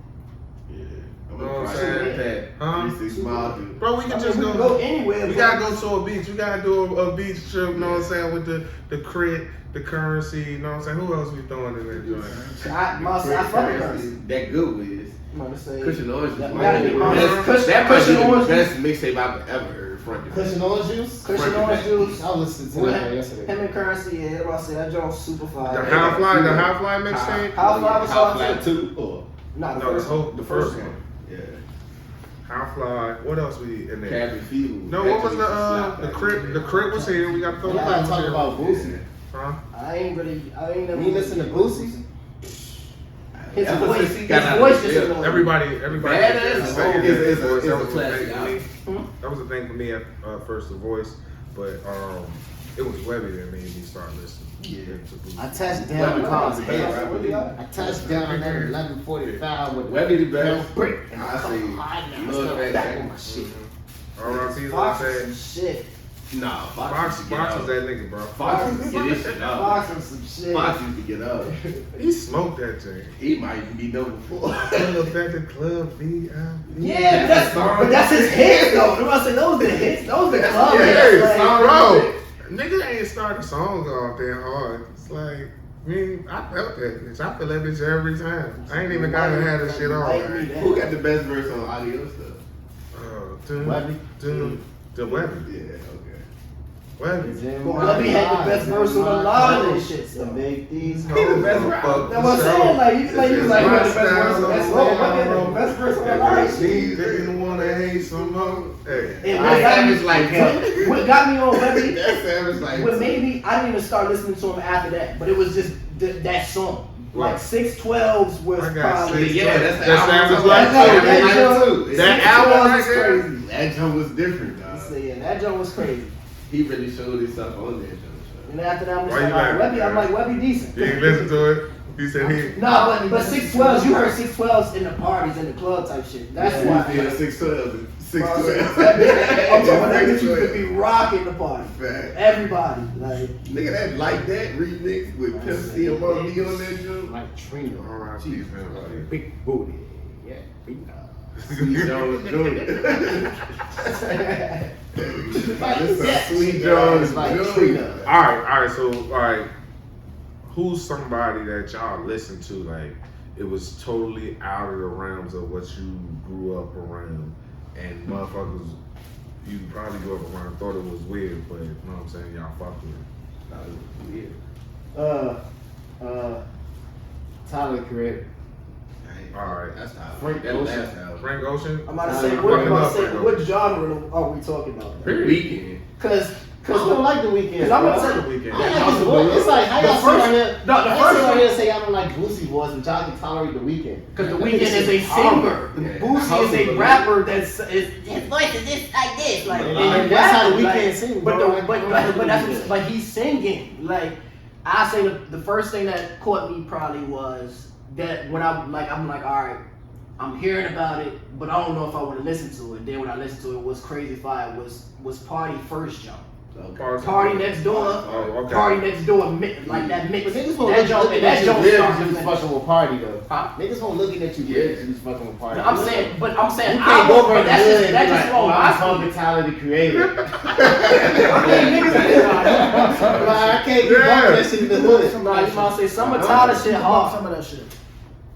Yeah. I'm
Know
a
what I'm
project
saying?
pack.
Huh?
3-6 mile, dude.
Bro, we can just
we can
go.
go anywhere.
We gotta go to a beach. We gotta do a beach trip. You know what I'm saying? With the crit, the currency. You know what I'm saying? Who else we throwing in that joint?
I fuck with her.
That good with
I'm gonna say.
Cushion Orange.
That
is
gotta
one
be
of the
honest.
best- That might
Cushion
be the
Orange
best mixtape I've ever heard. Front to back.
Cushion orange juice.
Cushion orange juice.
I listened to
With
that
him
yesterday.
and Currency, yeah, that's what I said. That joint's super
The
fire.
High Fly mixtape.
How Fly was
How
on
Fly
too?
2 or
Nah,
No, the first one.
yeah.
High Fly. What else we in there?
Cabin Fever.
No, what was the crit? The crit was here. We got to throw
We
the
gotta
crit
talk
was
about Boosie.
here. Huh?
I ain't never.
You listen to Boosie?
His
Ever
voice,
since he
his
got out
voice
of
just
jail,
annoying.
Everybody.
Badass
was
is
saying
a-
that
is a-
before.
is
That
a
was the
classic
thing for me.
album.
That was the thing for me at first, the voice, but it was Webby that made me start listening.
Yeah.
To Boosie.
I touched down in Collins
Webby,
Head.
Webby,
I touched down at 11:45 with
Webby the best.
brick.
I say, love that
back
track.
on my shit.
R.I.P. is what
Fox
I
and
said.
some shit.
Nah,
Fox was that nigga, bro.
Fox used to get his shit up.
Fox and some shit.
Fox used to get up.
He smoked that thing.
He might even be number 4.
Pull up at the club, VIP.
Yeah, but that's his hits though. I'm about to say those the hits. Those the club hits.
Yeah,
Like,
bro. Nigga ain't start the song off that hard. It's like, I felt that bitch. I feel that bitch every time. I ain't even gotta have this shit on.
Like me, that.
Who got the best verse on audio stuff?
Webby?
The Webby.
Yeah, okay.
Webby.
Well, Webby had the best verse on a lot of this shit.
To
So.
make these
He the best
hoes
rapper.
That's what I'm saying. Like you was like, who had the best verse? That's what Webby had the best verse on a lot of shit.
Didn't wanna hate some more. Hey.
And
I savage like him.
what got me on Webby?
That savage like
What made me, I didn't even start listening to him after that, but it was just that song. Like 612s was
I got
probably.
six.
Yeah, that's the
That's
album.
Savage Like
That
That album right
612s
there.
was crazy.
That jump was different,
So,
dog.
yeah, that joint was crazy.
He really showed himself on that jump.
And after that, I'm
Why
just
you
like,
laughing,
Webby, I'm
man?
like, Webby decent.
You ain't listen to it. He said he.
No, but 612s, you heard 612s in the parties, in the club type shit. That's why.
Yeah, 612.
I'm
612.
talking about that bitch used to be rocking the party.
Fact.
Everybody. Like,
Nigga, that like that remix with Pimp C and Bronny on that jump.
like Trina.
R.I.P. fam.
Big booty. Yeah, big
Sweet Jones Jr. This
Yeah.
is Sweet Jones
like
Jr.
Trina.
All right. Who's somebody that y'all listen to? Like, it was totally out of the realms of what you grew up around, and motherfuckers, you probably grew up around, thought it was weird, but you know what I'm saying? Y'all fucked with it.
Tyler Creator.
All right.
That's how
Frank
that
Ocean.
last album.
Frank Ocean.
I'm about to
Nah,
say,
I'm
what genre are we talking about?
Weekend.
Because
I don't like the weekend.
Cause I'm gonna
bro.
tell
The Weeknd.
I like his voice. It's like how
The
y'all sit
first-
right here.
no, the
how y'all
first
sit right
one-
here and say y'all don't like Boosie voice, but y'all can tolerate the weekend.
Because the Weeknd is a singer.
Yeah.
Boosie is a rapper that's his voice is this like this, like
And that's how the
rapping,
Weeknd
like,
sings,
But
bro.
but that's what, but he's singing. Like I say, the first thing that caught me probably was that when I'm like all right, I'm hearing about it, but I don't know if I want to listen to it. Then when I listened to it, what's crazy fire was Party First Jump. Party Next Door.
Oh, okay.
Party Next Door, like that mix.
But niggas won't
That jump,
looking
that
at you
jump
weird
started
because you was
with-
fucking with Party though.
Huh?
Niggas won't looking at you weird because you was fucking with Party.
I'm saying,
you can't go
I
over
but
the
that's
hood
just
and
that's
be
just
like,
on
oh,
my
I'm
speed.
talking Tyler the Creator. Like, I can't keep
Yeah.
bumping that shit in the hood.
No, you might say some of Tyler shit hard.
Some of that shit.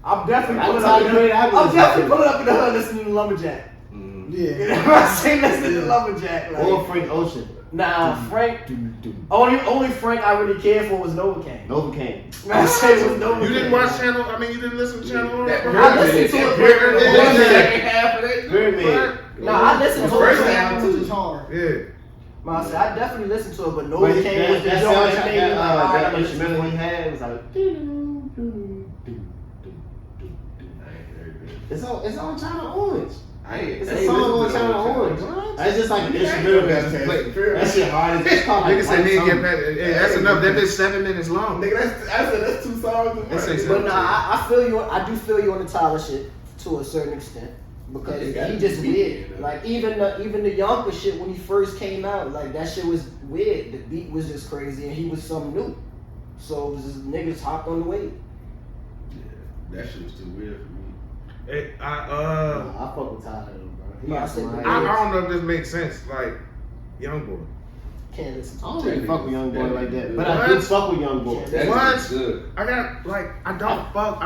I'm definitely
I'm
pulling
Tyler
up.
the Creator.
I'm definitely pulling up in the hood listening to Lumberjack.
Yeah.
You know what I'm saying? Listening to Lumberjack.
Or
Like,
Frank Ocean.
nah, Frank. Only Frank I really cared for was Novocaine.
Novocaine.
I say it was Novocaine.
You didn't watch Channel? I mean, you didn't listen to Channel?
That
I listened to it.
half of that.
Pyramid.
Nah, I listened to
First
it.
album.
Which is hard.
Yeah.
I said I definitely listened to it, but
But
Novocaine was the
that
joint
soundtrack,
that made me like, all right,
that
I'm listening
instrumental
to
he
it.
had was like. It's on China Orange.
I
It's a song on Channel Orange. That's just like an instrumental that's played. That shit hard as it's called.
Nigga said nigga get past. Hey, that's enough. That bitch 7 minutes long.
Nigga, that's 2 songs.
But nah, I feel you. I do feel you on the Tyler shit to a certain extent because he just weird. Like even the Yonkers shit when he first came out, like that shit was weird. The beat was just crazy and he was something new. So it was just niggas hopped on the wave.
Yeah, that shit was too weird for me.
Hey,
I fuck with Tyler though, bro. He got some
I don't know if this makes sense. Like, Young Boy.
Can't listen to
I don't really fuck with Young Boy like that, but I do fuck with Young Boy.
What? Good. I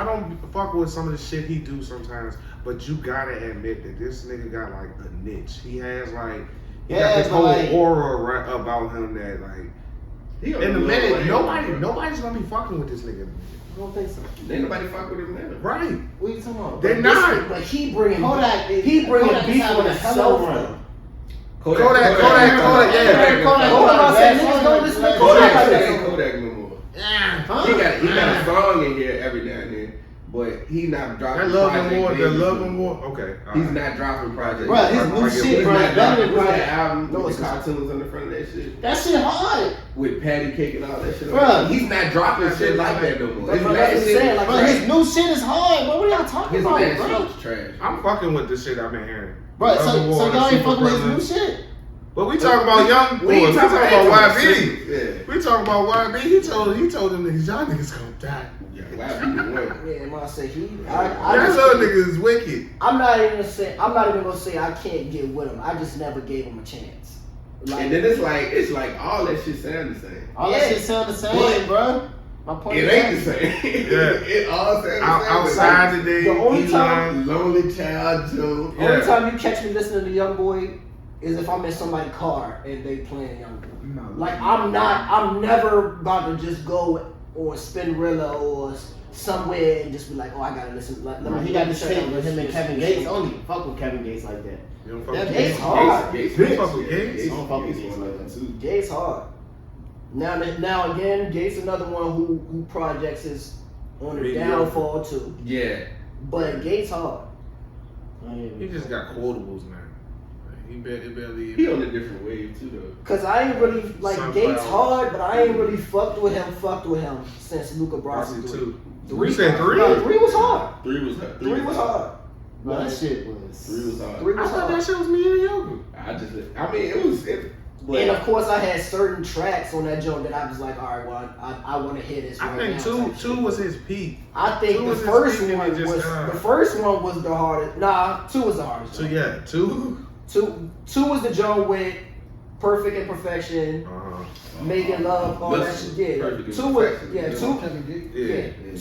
don't fuck with some of the shit he do sometimes, but you gotta admit that this nigga got like a niche. He has like, he got this whole aura about him that like, in a minute, nobody's gonna be fucking with this nigga.
I don't think so.
Ain't nobody fuck with him now.
Right.
What are you talking about?
They're not.
Like he bringing
Kodak
beef on himself.
Kodak, yeah.
Kodak no more. He got a song in here every now and then, but he not dropping.
That love no more. Okay.
He's not dropping projects.
Bro, his new shit, bro.
That album with the cartoons on the front of that shit.
That shit hard.
With patty cake and all that shit.
Bro,
he's not dropping shit like that no more.
His new shit is hard. Bro, what are y'all talking about, bro?
Trash.
I'm fucking with the shit I've been hearing.
Bro, so y'all ain't fucking with his new shit?
But we talking about Young Boy. We talking about YB.
Yeah.
We talking about YB. He told them niggas, y'all niggas gonna die.
Yeah, YB.
Yeah, man, I say he.
That other niggas is wicked.
I'm not even gonna say I can't get with him. I just never gave him a chance.
Like, and then it's like all that shit sound the same.
All that shit sound the same, bro. My point
it ain't the same. It all sounds the same.
Outside the day,
the only time
Lonely Child Joe.
The only time you catch me listening to Young Boy is if I'm in somebody's car and they playing Young Boy. Like I'm never about to just go or Spinrilla or somewhere and just be like, oh, I gotta listen. Like,
he got the shit with him and Kevin Gates. Only fuck with Kevin Gates like that.
You don't fuck
that
with
Gates hard.
You don't fuck with Gates.
I don't fuck with Gates like that too.
Gates hard. Now again, Gates another one who projects is on the downfall too.
Yeah.
But Gates hard.
He just got quotables now. He barely.
He on a different wave too though.
Cause I ain't really like Gates hard, but I ain't really fucked with him since Luca Brasi 3.
3 said 3?
No, 3 was hard.
3 was hard.
3 was hard.
Bro, that shit was.
3 was hard.
3 was
I thought
hard.
that shit was me and Yoga.
I mean, it was.
And of course, I had certain tracks on that joint that I was like, all right, well, I want to hear this.
I
right
think
now,
two was his peak.
I think
two
the
was his
first
peak
one
and it
was
just,
the first one was the hardest. Nah, 2 was the hardest.
So yeah, 2.
2 was the joint with Perfect Imperfection, Making Love, all that shit. Yeah, 2 was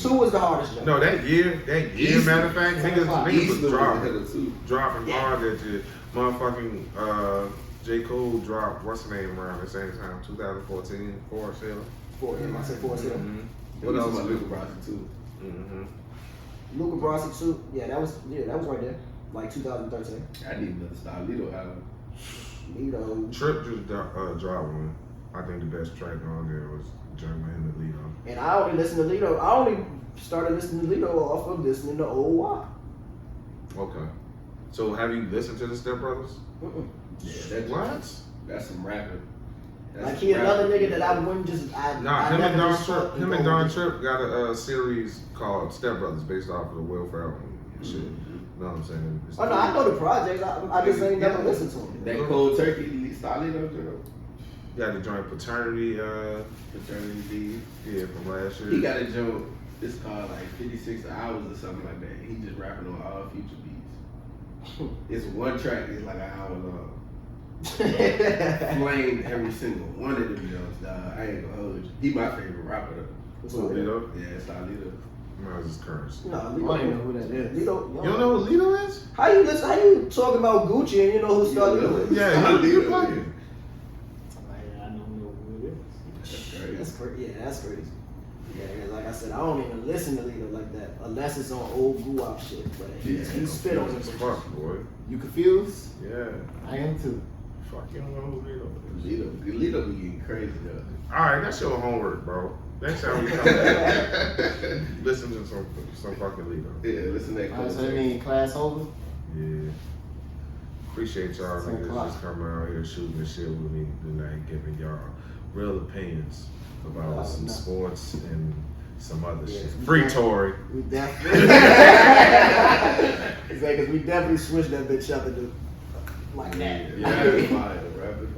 2 was the hardest joint.
No, that year, matter of fact, niggas was dropping hard that year. Motherfucking J. Cole dropped what's the name around the same time, 2014, Forest Hill.
I said Forest Hill.
What else was Luca Brasi 2?
Luca Brasi 2, that was right there, like 2013.
I need another Stylito album.
Lito.
Trip just dropped one. I think the best track on there was Joint with him and Lito.
And I only listened to Lito. I only started listening to Lito off of listening to Old Y.
Okay. So have you listened to the Step Brothers?
Yeah, that's some rapping.
Like he another nigga that I wouldn't just.
Him and Don Tripp got a series called Step Brothers based off of the Will Ferrell and shit. You know what I'm saying?
Oh no, I know the projects. I just ain't never listened to them.
That Cold Turkey, Stylito,
got a joint Paternity
D.
Yeah, from last year.
He got a joint. It's called like 56 Hours or something like that. He just rapping on all future beats. It's one track. It's like an hour long. Flamed every single one of them joints, dog. I ain't gonna hold you. He my favorite rapper though.
Lito?
Yeah, it's Lito.
No, it's just curse.
No,
I don't even know who that is.
Lito,
you don't know who Lito is?
How you talking about Gucci and you know who Stylito is?
Yeah, you fucking.
I don't know who it is.
That's crazy. Yeah, that's crazy. Yeah, like I said, I don't even listen to Lito like that unless it's on old guap shit. But he spit on it.
Fuck, boy.
You confused?
Yeah.
I am too.
Fuck, you don't know who Lito is.
Lito be getting crazy though.
Alright, that's your homework, bro. Next time we come back, listen to some fucking Lito.
Yeah, listen to that.
So that mean class over?
Yeah. Appreciate y'all
10
niggas
o'clock.
just coming out here shooting the shit with me tonight, giving y'all real opinions about some sports and some other shit. Free Tory.
We definitely. Exactly, because we definitely switched that bitch up into like that.
Rapid fire.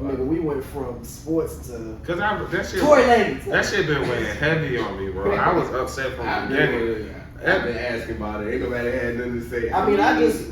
Nigga, we went from sports to
Cause that shit,
Tory Lanez.
that shit been weighing heavy on me, bro. I was upset from the beginning.
I've been asking about it. Ain't nobody had nothing to say.
I mean, I just